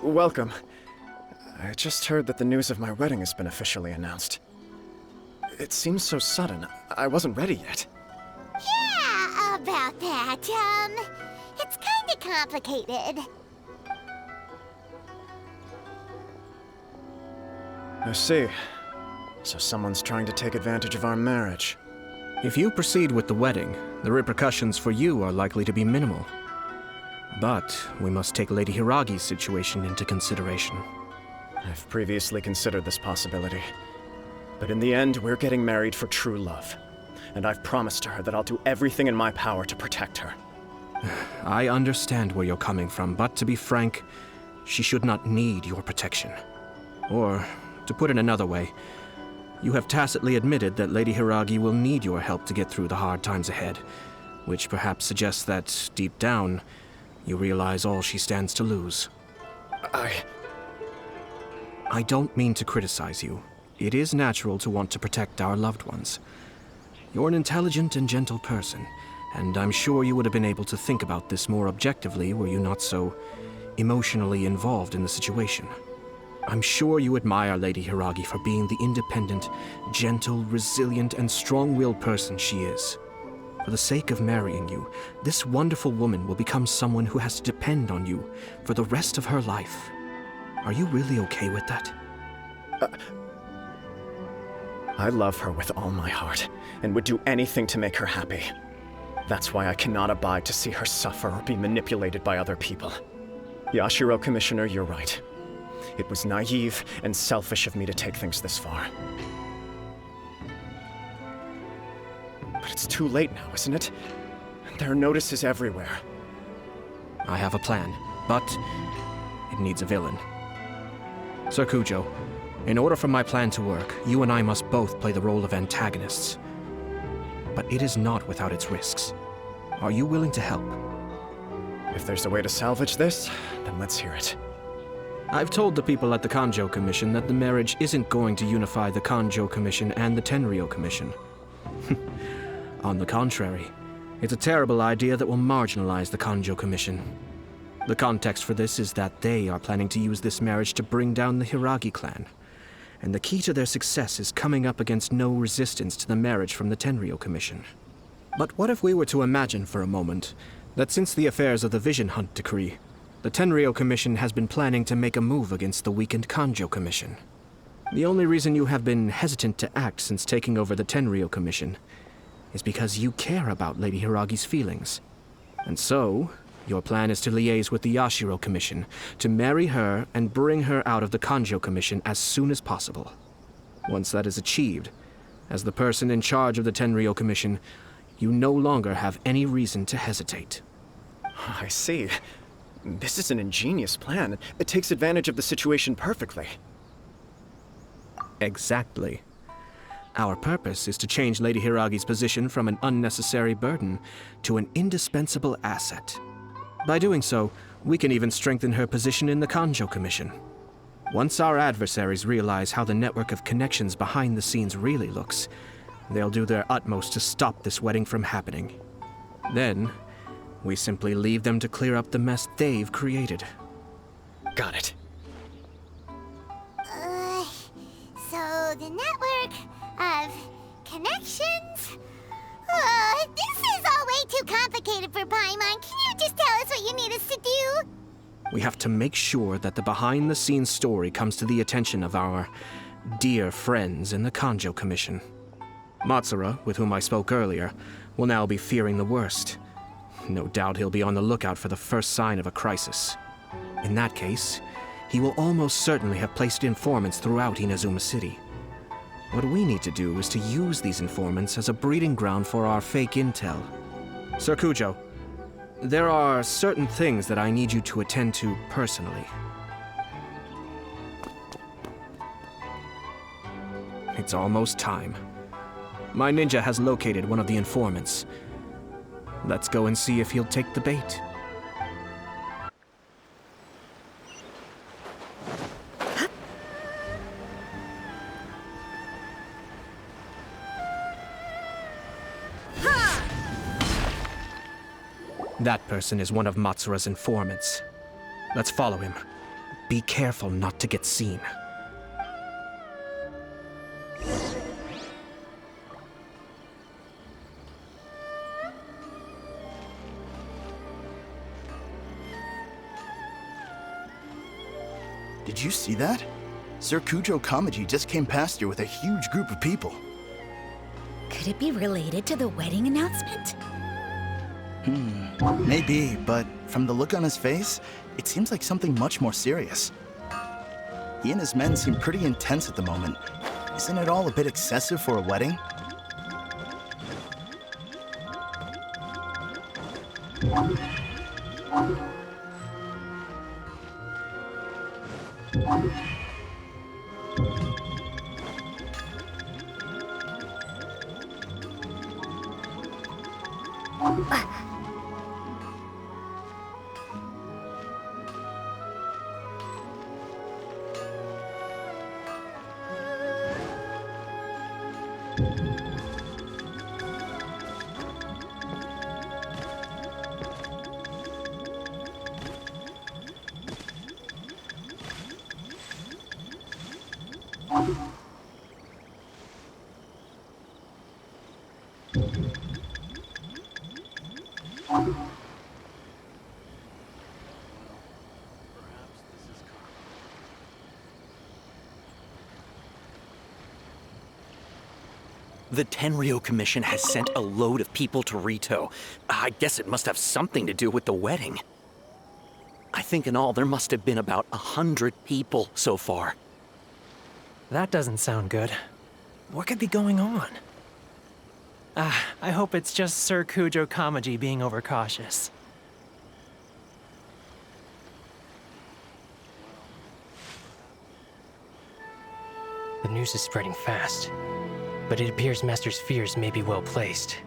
Welcome. I just heard that the news of my wedding has been officially announced. It seems so sudden. I wasn't ready yet. Yeah, about that. It's kinda complicated. I see. So someone's trying to take advantage of our marriage. If you proceed with the wedding, the repercussions for you are likely to be minimal. But we must take Lady Hiragi's situation into consideration. I've previously considered this possibility. But in the end, we're getting married for true love. And I've promised her that I'll do everything in my power to protect her. I understand where you're coming from, but to be frank, she should not need your protection. Or, to put it another way, you have tacitly admitted that Lady Hiragi will need your help to get through the hard times ahead, which perhaps suggests that, deep down, you realize all she stands to lose. I don't mean to criticize you. It is natural to want to protect our loved ones. You're an intelligent and gentle person, and I'm sure you would have been able to think about this more objectively were you not so emotionally involved in the situation. I'm sure you admire Lady Hiragi for being the independent, gentle, resilient, and strong-willed person she is. For the sake of marrying you, this wonderful woman will become someone who has to depend on you for the rest of her life. Are you really okay with that? I love her with all my heart, and would do anything to make her happy. That's why I cannot abide to see her suffer or be manipulated by other people. Yashiro Commissioner, you're right. It was naive and selfish of me to take things this far. But it's too late now, isn't it? There are notices everywhere. I have a plan, but it needs a villain. Sir Kujo, in order for my plan to work, you and I must both play the role of antagonists. But it is not without its risks. Are you willing to help? If there's a way to salvage this, then let's hear it. I've told the people at the Kanjo Commission that the marriage isn't going to unify the Kanjo Commission and the Tenryou Commission. On the contrary, it's a terrible idea that will marginalize the Kanjo Commission. The context for this is that they are planning to use this marriage to bring down the Hiragi clan. And the key to their success is coming up against no resistance to the marriage from the Tenryou Commission. But what if we were to imagine for a moment that since the affairs of the Vision Hunt Decree, the Tenryou Commission has been planning to make a move against the weakened Kanjo Commission? The only reason you have been hesitant to act since taking over the Tenryou Commission is because you care about Lady Hiragi's feelings. And so, your plan is to liaise with the Yashiro Commission, to marry her and bring her out of the Kanjo Commission as soon as possible. Once that is achieved, as the person in charge of the Tenryou Commission, you no longer have any reason to hesitate. I see. This is an ingenious plan. It takes advantage of the situation perfectly. Exactly. Our purpose is to change Lady Hiragi's position from an unnecessary burden to an indispensable asset. By doing so, we can even strengthen her position in the Kanjo Commission. Once our adversaries realize how the network of connections behind the scenes really looks, they'll do their utmost to stop this wedding from happening. Then, we simply leave them to clear up the mess they've created. Got it. So the network of connections? This is all way too complicated for Paimon. Can you just tell us what you need us to do? We have to make sure that the behind-the-scenes story comes to the attention of our dear friends in the Kanjo Commission. Matsura, with whom I spoke earlier, will now be fearing the worst. No doubt he'll be on the lookout for the first sign of a crisis. In that case, he will almost certainly have placed informants throughout Inazuma City. What we need to do is to use these informants as a breeding ground for our fake intel. Sir Kujo, there are certain things that I need you to attend to personally. It's almost time. My ninja has located one of the informants. Let's go and see if he'll take the bait. That person is one of Matsura's informants. Let's follow him. Be careful not to get seen. Did you see that? Sir Kujo Kamaji just came past here with a huge group of people. Could it be related to the wedding announcement? Maybe, but from the look on his face, it seems like something much more serious. He and his men seem pretty intense at the moment. Isn't it all a bit excessive for a wedding? The Tenryou Commission has sent a load of people to Rito. I guess it must have something to do with the wedding. I think in all there must have been about 100 people so far. That doesn't sound good. What could be going on? I hope it's just Sir Kujo Kamaji being overcautious. The news is spreading fast, but it appears Master's fears may be well placed.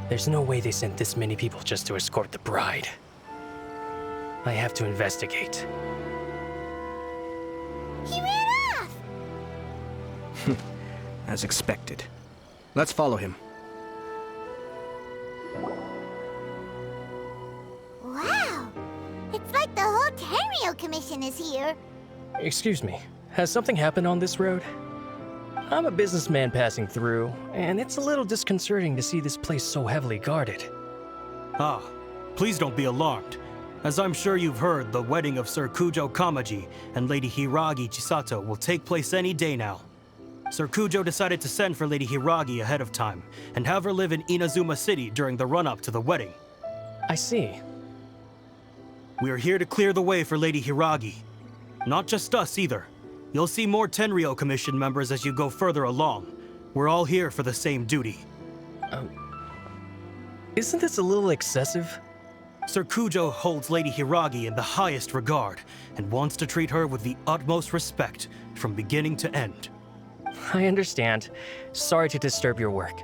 There's no way they sent this many people just to escort the bride. I have to investigate. He ran off! As expected. Let's follow him. Wow! It's like the whole Tenryou Commission is here. Excuse me, has something happened on this road? I'm a businessman passing through, and it's a little disconcerting to see this place so heavily guarded. Ah, please don't be alarmed. As I'm sure you've heard, the wedding of Sir Kujo Kamaji and Lady Hiragi Chisato will take place any day now. Sir Kujo decided to send for Lady Hiragi ahead of time, and have her live in Inazuma City during the run-up to the wedding. I see. We are here to clear the way for Lady Hiragi. Not just us, either. You'll see more Tenryou Commission members as you go further along. We're all here for the same duty. Isn't this a little excessive? Sir Kujo holds Lady Hiragi in the highest regard, and wants to treat her with the utmost respect, from beginning to end. I understand. Sorry to disturb your work.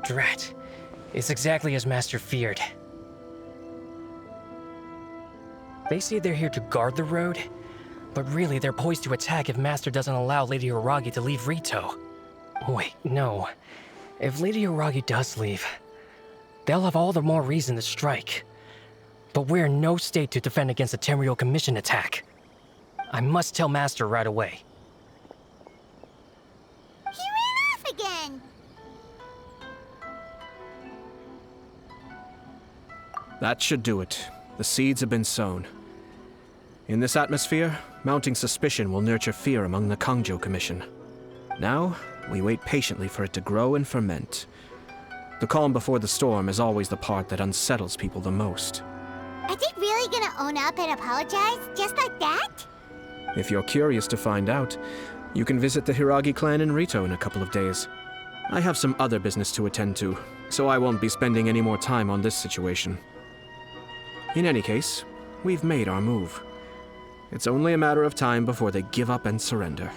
Drat. It's exactly as Master feared. They say they're here to guard the road, but really they're poised to attack if Master doesn't allow Lady Hiragi to leave Rito. Wait, no. If Lady Hiragi does leave, they'll have all the more reason to strike. But we're in no state to defend against a Tenryou Commission attack. I must tell Master right away. That should do it. The seeds have been sown. In this atmosphere, mounting suspicion will nurture fear among the Kangjo Commission. Now, we wait patiently for it to grow and ferment. The calm before the storm is always the part that unsettles people the most. Are they really gonna own up and apologize just like that? If you're curious to find out, you can visit the Hiragi clan in Rito in a couple of days. I have some other business to attend to, so I won't be spending any more time on this situation. In any case, we've made our move. It's only a matter of time before they give up and surrender.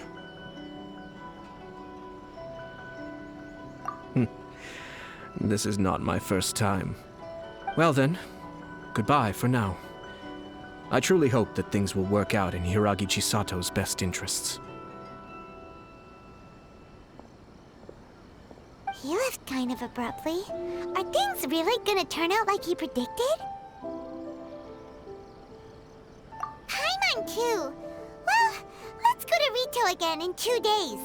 This is not my first time. Well then, goodbye for now. I truly hope that things will work out in Hiragi Chisato's best interests. He left kind of abruptly. Are things really gonna turn out like he predicted? Paimon too. Well, let's go to Rito again in 2 days.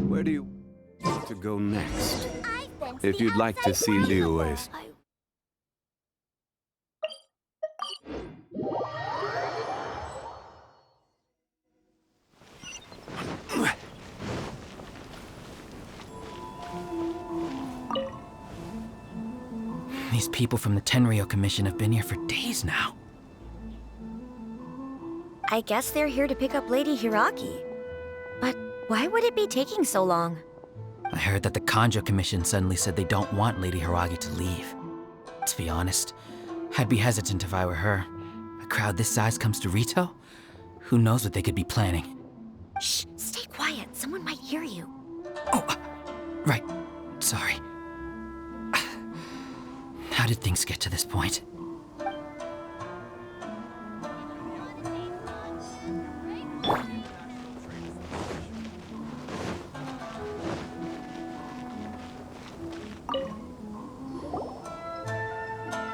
Where do you want to go next? If you'd like to see Liyue's. These people from the Tenryou Commission have been here for days now. I guess they're here to pick up Lady Hiragi. But why would it be taking so long? I heard that the Kangjo Commission suddenly said they don't want Lady Hiragi to leave. To be honest, I'd be hesitant if I were her. A crowd this size comes to Rito? Who knows what they could be planning? Shh, stay quiet. Someone might hear you. Right. Sorry. How did things get to this point?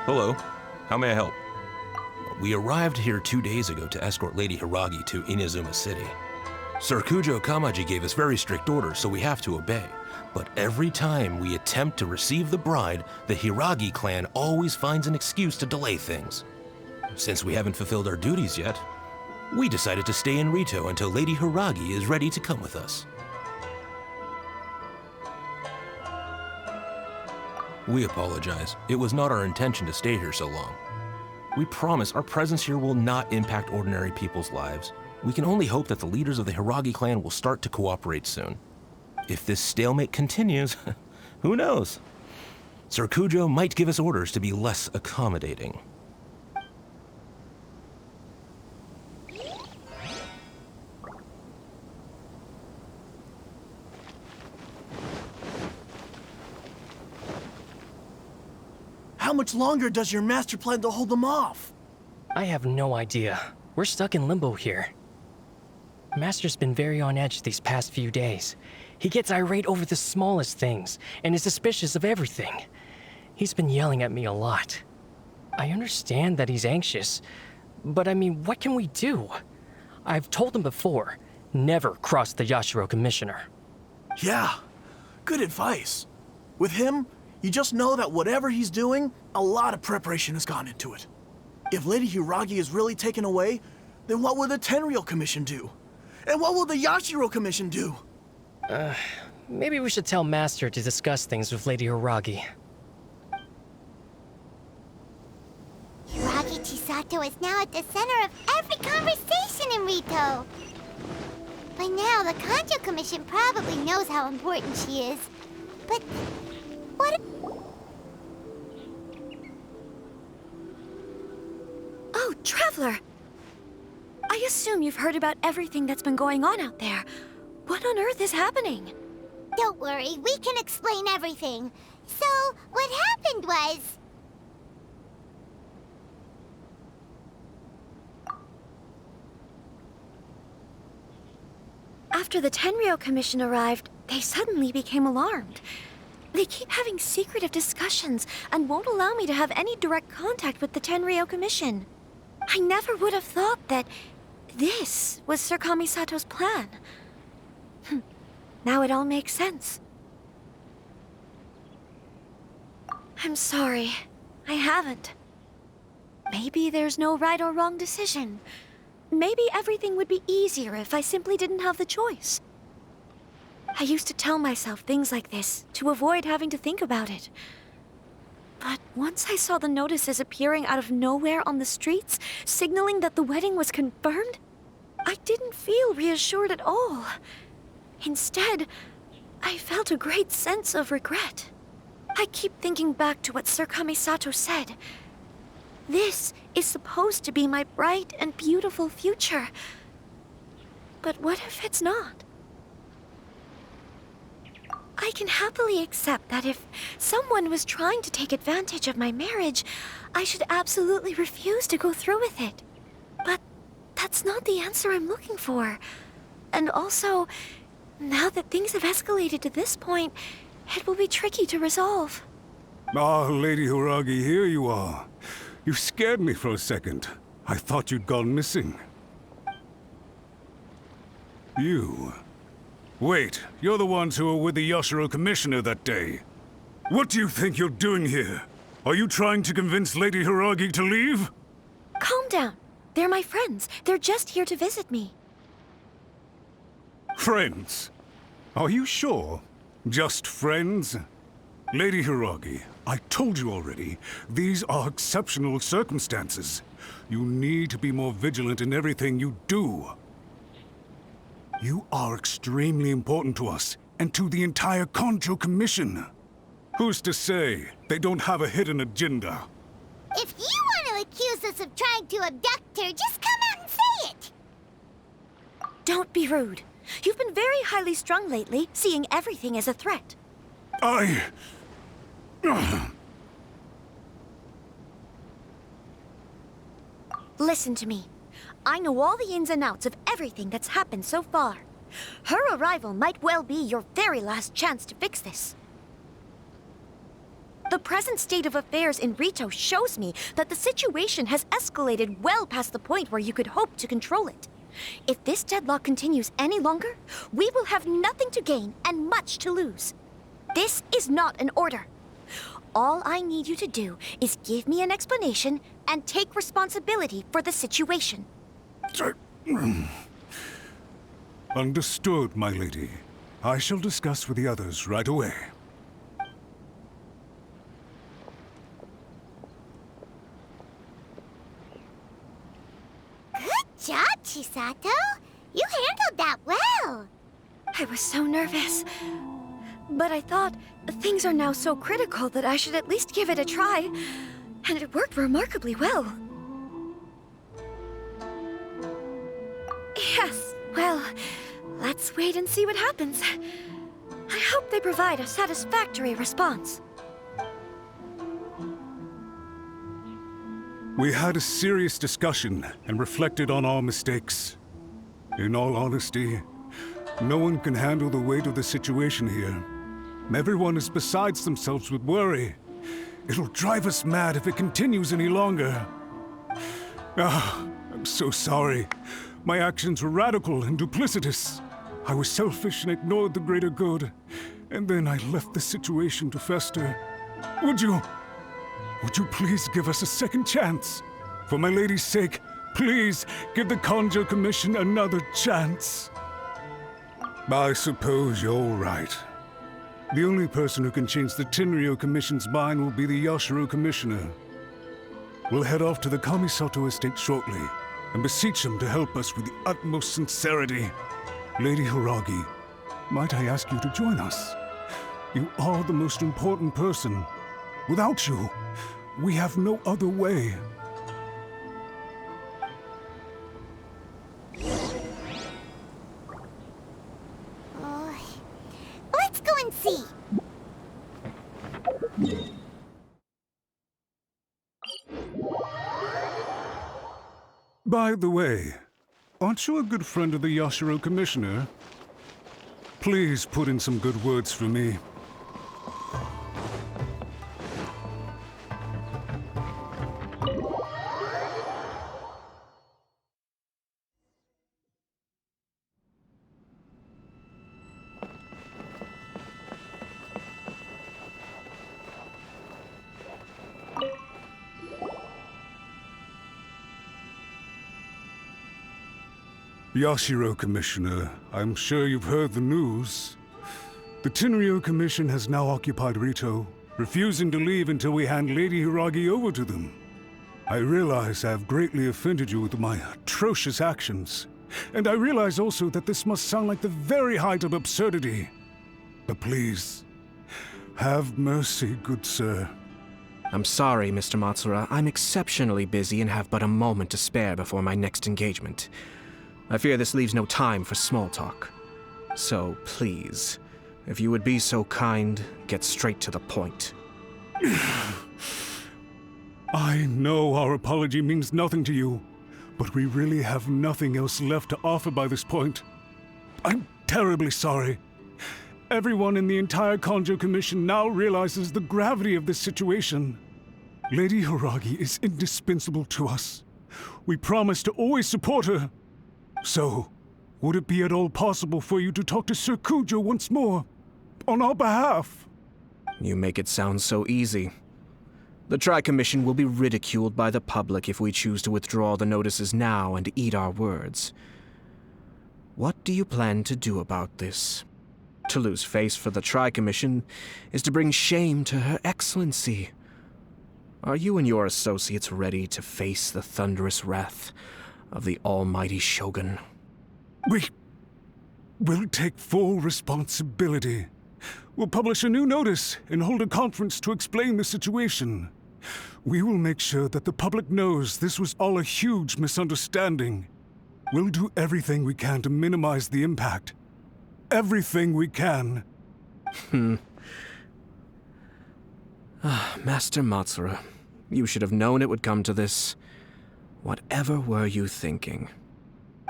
Hello. How may I help? We arrived here 2 days ago to escort Lady Hiragi to Inazuma City. Sir Kujo Kamaji gave us very strict orders, so we have to obey. But every time we attempt to receive the bride, the Hiragi clan always finds an excuse to delay things. Since we haven't fulfilled our duties yet, we decided to stay in Rito until Lady Hiragi is ready to come with us. We apologize. It was not our intention to stay here so long. We promise our presence here will not impact ordinary people's lives. We can only hope that the leaders of the Hiragi clan will start to cooperate soon. If this stalemate continues, who knows? Sir Kujo might give us orders to be less accommodating. How much longer does your master plan to hold them off? I have no idea. We're stuck in limbo here. Master's been very on edge these past few days. He gets irate over the smallest things, and is suspicious of everything. He's been yelling at me a lot. I understand that he's anxious, but I mean, what can we do? I've told him before, never cross the Yashiro Commissioner. Yeah, good advice. With him, you just know that whatever he's doing, a lot of preparation has gone into it. If Lady Hiragi is really taken away, then what will the Tenryou Commission do? And what will the Yashiro Commission do? Maybe we should tell Master to discuss things with Lady Hiragi. Hiragi Chisato is now at the center of every conversation in Rito. By now, the Kangjo Commission probably knows how important she is. But What? Oh, Traveler! I assume you've heard about everything that's been going on out there. What on earth is happening? Don't worry, we can explain everything. So, what happened was... After the Tenryou Commission arrived, they suddenly became alarmed. They keep having secretive discussions and won't allow me to have any direct contact with the Tenryou Commission. I never would have thought that this was Sir Kamisato's plan. Now it all makes sense. I'm sorry. I haven't. Maybe there's no right or wrong decision. Maybe everything would be easier if I simply didn't have the choice. I used to tell myself things like this to avoid having to think about it. But once I saw the notices appearing out of nowhere on the streets, signaling that the wedding was confirmed, I didn't feel reassured at all. Instead, I felt a great sense of regret. I keep thinking back to what Sir Kamisato said. This is supposed to be my bright and beautiful future. But what if it's not? I can happily accept that if someone was trying to take advantage of my marriage, I should absolutely refuse to go through with it. But that's not the answer I'm looking for. And also, now that things have escalated to this point, it will be tricky to resolve. Ah, Lady Hiragi, here you are. You scared me for a second. I thought you'd gone missing. You... Wait, you're the ones who were with the Yashiro Commissioner that day. What do you think you're doing here? Are you trying to convince Lady Hiragi to leave? Calm down. They're my friends. They're just here to visit me. Friends? Are you sure? Just friends? Lady Hiragi, I told you already, these are exceptional circumstances. You need to be more vigilant in everything you do. You are extremely important to us, and to the entire Kanjo Commission. Who's to say they don't have a hidden agenda? If you want to accuse us of trying to abduct her, just come out and say it! Don't be rude. You've been very highly strung lately, seeing everything as a threat. Listen to me. I know all the ins and outs of everything that's happened so far. Her arrival might well be your very last chance to fix this. The present state of affairs in Rito shows me that the situation has escalated well past the point where you could hope to control it. If this deadlock continues any longer, we will have nothing to gain and much to lose. This is not an order. All I need you to do is give me an explanation and take responsibility for the situation. Understood, my lady. I shall discuss with the others right away. Good job, Chisato. You handled that well. I was so nervous. But I thought things are now so critical that I should at least give it a try. And it worked remarkably well. Yes, well, let's wait and see what happens. I hope they provide a satisfactory response. We had a serious discussion and reflected on our mistakes. In all honesty, no one can handle the weight of the situation here. Everyone is besides themselves with worry. It'll drive us mad if it continues any longer. I'm so sorry. My actions were radical and duplicitous. I was selfish and ignored the greater good. And then I left the situation to fester. Would you please give us a second chance? For my lady's sake, please give the Kanjo Commission another chance. I suppose you're right. The only person who can change the Tenryou Commission's mind will be the Yashiro Commissioner. We'll head off to the Kamisato estate shortly and beseech him to help us with the utmost sincerity. Lady Hiragi, might I ask you to join us? You are the most important person. Without you, we have no other way. Let's go and see. By the way, aren't you a good friend of the Yashiro Commissioner? Please put in some good words for me. Yashiro Commissioner, I'm sure you've heard the news. The Tenryo Commission has now occupied Rito, refusing to leave until we hand Lady Hiragi over to them. I realize I have greatly offended you with my atrocious actions, and I realize also that this must sound like the very height of absurdity. But please, have mercy, good sir. I'm sorry, Mr. Matsura. I'm exceptionally busy and have but a moment to spare before my next engagement. I fear this leaves no time for small talk. So, please, if you would be so kind, get straight to the point. I know our apology means nothing to you, but we really have nothing else left to offer by this point. I'm terribly sorry. Everyone in the entire Kanjo Commission now realizes the gravity of this situation. Lady Hiragi is indispensable to us. We promise to always support her. So, would it be at all possible for you to talk to Sir Kujo once more, on our behalf? You make it sound so easy. The Tri-Commission will be ridiculed by the public if we choose to withdraw the notices now and eat our words. What do you plan to do about this? To lose face for the Tri-Commission is to bring shame to Her Excellency. Are you and your associates ready to face the thunderous wrath of the almighty Shogun? We'll take full responsibility. We'll publish a new notice and hold a conference to explain the situation. We will make sure that the public knows this was all a huge misunderstanding. We'll do everything we can to minimize the impact. Everything we can. Master Matsura, you should have known it would come to this. Whatever were you thinking?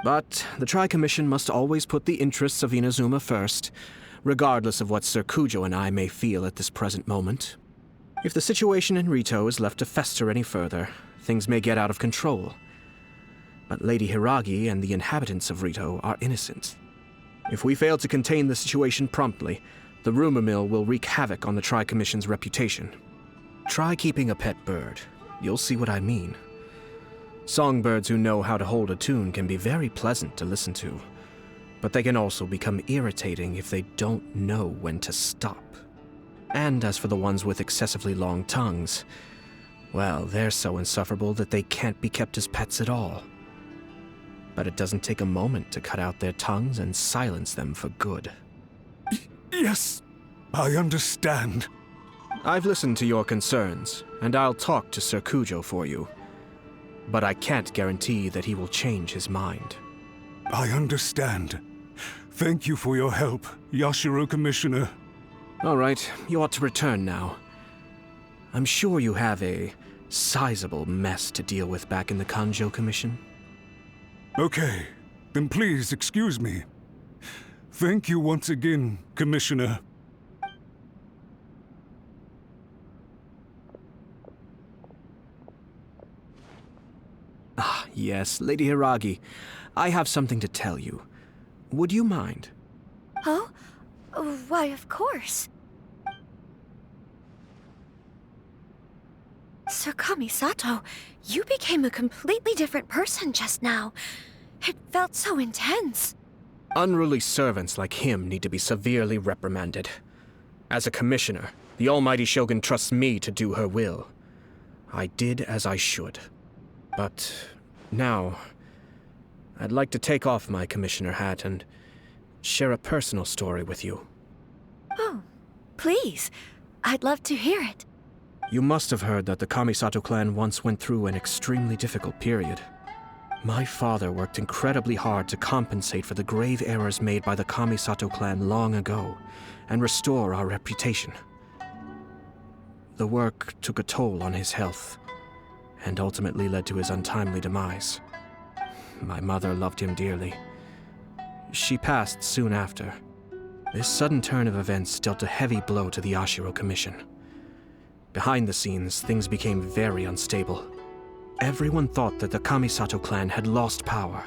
But the Tri-Commission must always put the interests of Inazuma first, regardless of what Sir Kujo and I may feel at this present moment. If the situation in Rito is left to fester any further, things may get out of control. But Lady Hiragi and the inhabitants of Rito are innocent. If we fail to contain the situation promptly, the rumor mill will wreak havoc on the Tri-Commission's reputation. Try keeping a pet bird. You'll see what I mean. Songbirds who know how to hold a tune can be very pleasant to listen to, but they can also become irritating if they don't know when to stop. And as for the ones with excessively long tongues, well, they're so insufferable that they can't be kept as pets at all. But it doesn't take a moment to cut out their tongues and silence them for good. Yes, I understand. I've listened to your concerns, and I'll talk to Sir Kujo for you. But I can't guarantee that he will change his mind. I understand. Thank you for your help, Yashiro Commissioner. All right, you ought to return now. I'm sure you have a sizable mess to deal with back in the Kanjo Commission. Okay, then please excuse me. Thank you once again, Commissioner. Ah, yes, Lady Hiragi. I have something to tell you. Would you mind? Oh? Why, of course. Sir Kamisato, you became a completely different person just now. It felt so intense. Unruly servants like him need to be severely reprimanded. As a commissioner, the almighty Shogun trusts me to do her will. I did as I should. But now, I'd like to take off my commissioner hat and share a personal story with you. Oh, Please, I'd love to hear it. You must have heard that the Kamisato clan once went through an extremely difficult period. My father worked incredibly hard to compensate for the grave errors made by the Kamisato clan long ago and restore our reputation. The work took a toll on his health and ultimately led to his untimely demise. My mother loved him dearly. She passed soon after. This sudden turn of events dealt a heavy blow to the Yashiro Commission. Behind the scenes, things became very unstable. Everyone thought that the Kamisato clan had lost power.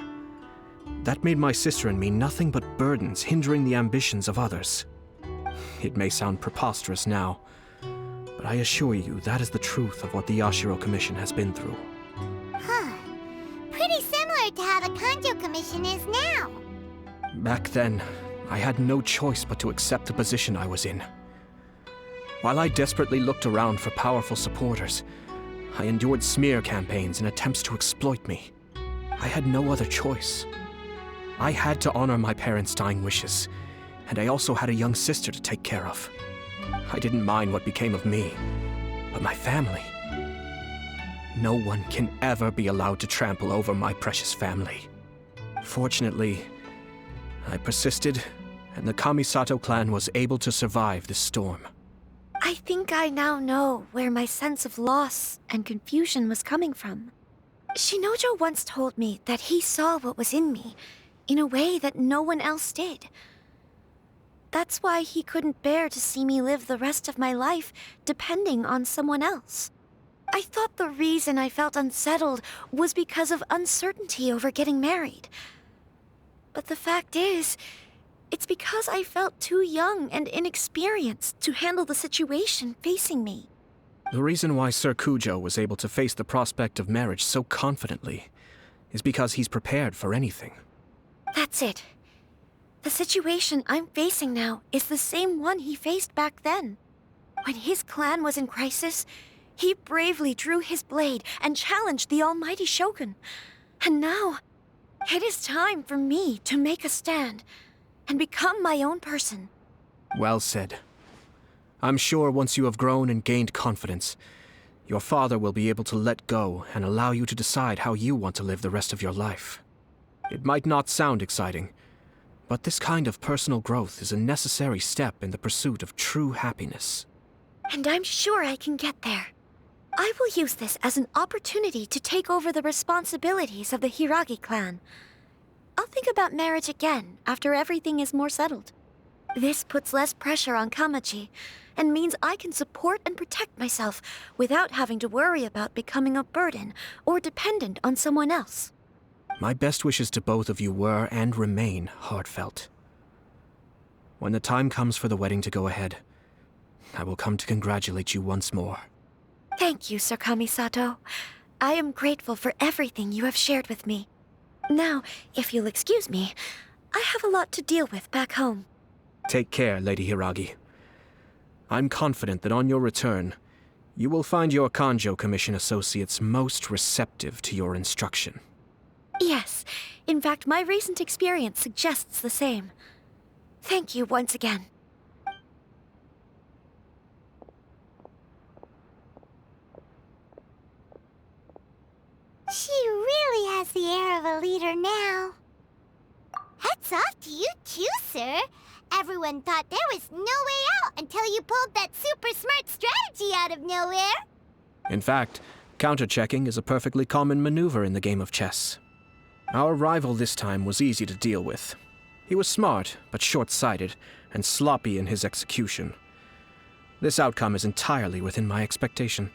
That made my sister and me nothing but burdens, hindering the ambitions of others. It may sound preposterous now, but I assure you that is the truth of what the Yashiro Commission has been through. Huh. Pretty similar to how the Kanjo Commission is now. Back then, I had no choice but to accept the position I was in. While I desperately looked around for powerful supporters, I endured smear campaigns and attempts to exploit me. I had no other choice. I had to honor my parents' dying wishes, and I also had a young sister to take care of. I didn't mind what became of me, but my family. No one can ever be allowed to trample over my precious family. Fortunately, I persisted, and the Kamisato clan was able to survive this storm. I think I now know where my sense of loss and confusion was coming from. Shinojo once told me that he saw what was in me in a way that no one else did. That's why he couldn't bear to see me live the rest of my life depending on someone else. I thought the reason I felt unsettled was because of uncertainty over getting married. But the fact is, it's because I felt too young and inexperienced to handle the situation facing me. The reason why Sir Kujo was able to face the prospect of marriage so confidently is because he's prepared for anything. That's it. The situation I'm facing now is the same one he faced back then. When his clan was in crisis, he bravely drew his blade and challenged the almighty Shogun. And now, it is time for me to make a stand and become my own person. Well said. I'm sure once you have grown and gained confidence, your father will be able to let go and allow you to decide how you want to live the rest of your life. It might not sound exciting, but this kind of personal growth is a necessary step in the pursuit of true happiness. And I'm sure I can get there. I will use this as an opportunity to take over the responsibilities of the Hiragi clan. I'll think about marriage again after everything is more settled. This puts less pressure on Kamaji, and means I can support and protect myself without having to worry about becoming a burden or dependent on someone else. My best wishes to both of you were and remain heartfelt. When the time comes for the wedding to go ahead, I will come to congratulate you once more. Thank you, Sir Kamisato. I am grateful for everything you have shared with me. Now, if you'll excuse me, I have a lot to deal with back home. Take care, Lady Hiragi. I'm confident that on your return, you will find your Kanjo Commission associates most receptive to your instruction. Yes, in fact, my recent experience suggests the same. Thank you once again. She really has the air of a leader now. Hats off to you too, sir. Everyone thought there was no way out until you pulled that super smart strategy out of nowhere. In fact, counter-checking is a perfectly common maneuver in the game of chess. Our rival this time was easy to deal with. He was smart, but short-sighted, and sloppy in his execution. This outcome is entirely within my expectation.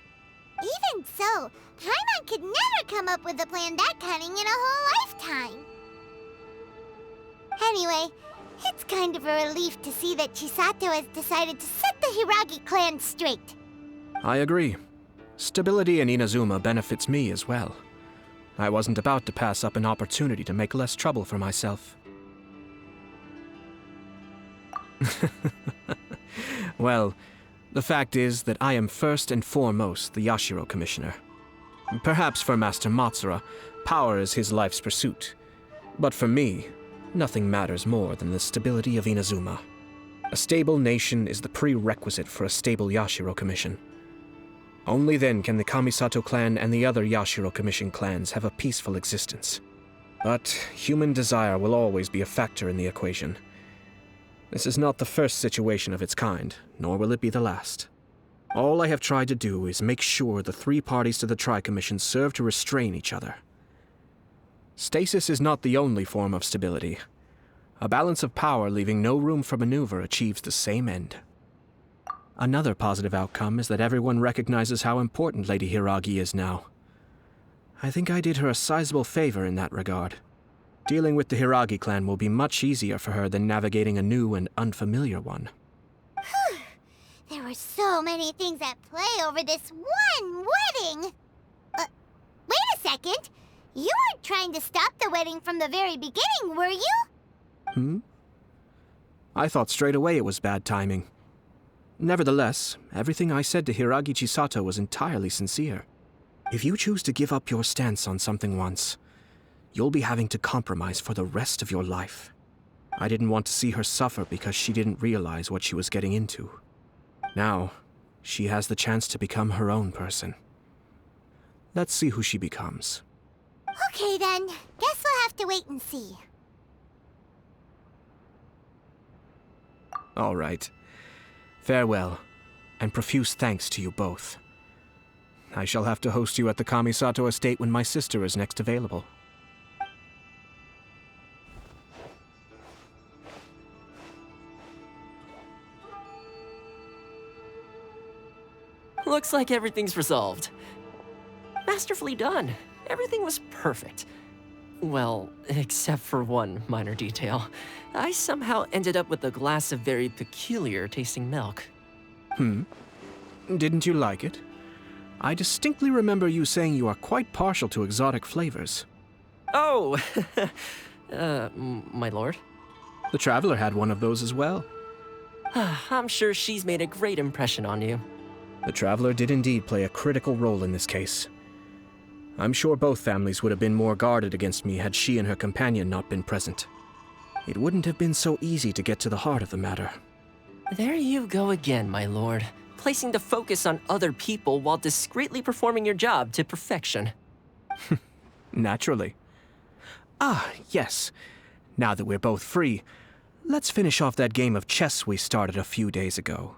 Even so, Paimon could never come up with a plan that cunning in a whole lifetime. Anyway, it's kind of a relief to see that Chisato has decided to set the Hiragi clan straight. I agree. Stability in Inazuma benefits me as well. I wasn't about to pass up an opportunity to make less trouble for myself. Well, the fact is that I am first and foremost the Yashiro Commissioner. Perhaps for Master Matsura, power is his life's pursuit. But for me, nothing matters more than the stability of Inazuma. A stable nation is the prerequisite for a stable Yashiro Commission. Only then can the Kamisato clan and the other Yashiro Commission clans have a peaceful existence. But human desire will always be a factor in the equation. This is not the first situation of its kind, nor will it be the last. All I have tried to do is make sure the three parties to the Tri-Commission serve to restrain each other. Stasis is not the only form of stability. A balance of power leaving no room for maneuver achieves the same end. Another positive outcome is that everyone recognizes how important Lady Hiragi is now. I think I did her a sizable favor in that regard. Dealing with the Hiragi clan will be much easier for her than navigating a new and unfamiliar one. There were so many things at play over this one wedding! Wait a second! You weren't trying to stop the wedding from the very beginning, were you? I thought straight away it was bad timing. Nevertheless, everything I said to Hiragi Chisato was entirely sincere. If you choose to give up your stance on something once, you'll be having to compromise for the rest of your life. I didn't want to see her suffer because she didn't realize what she was getting into. Now, she has the chance to become her own person. Let's see who she becomes. Okay then, guess we'll have to wait and see. All right. Farewell, and profuse thanks to you both. I shall have to host you at the Kamisato estate when my sister is next available. Looks like everything's resolved. Masterfully done. Everything was perfect. Well, except for one minor detail. I somehow ended up with a glass of very peculiar tasting milk. Didn't you like it? I distinctly remember you saying you are quite partial to exotic flavors. Oh, my lord. The Traveler had one of those as well. I'm sure she's made a great impression on you. The Traveler did indeed play a critical role in this case. I'm sure both families would have been more guarded against me had she and her companion not been present. It wouldn't have been so easy to get to the heart of the matter. There you go again, my lord. Placing the focus on other people while discreetly performing your job to perfection. Naturally. Ah, yes. Now that we're both free, let's finish off that game of chess we started a few days ago.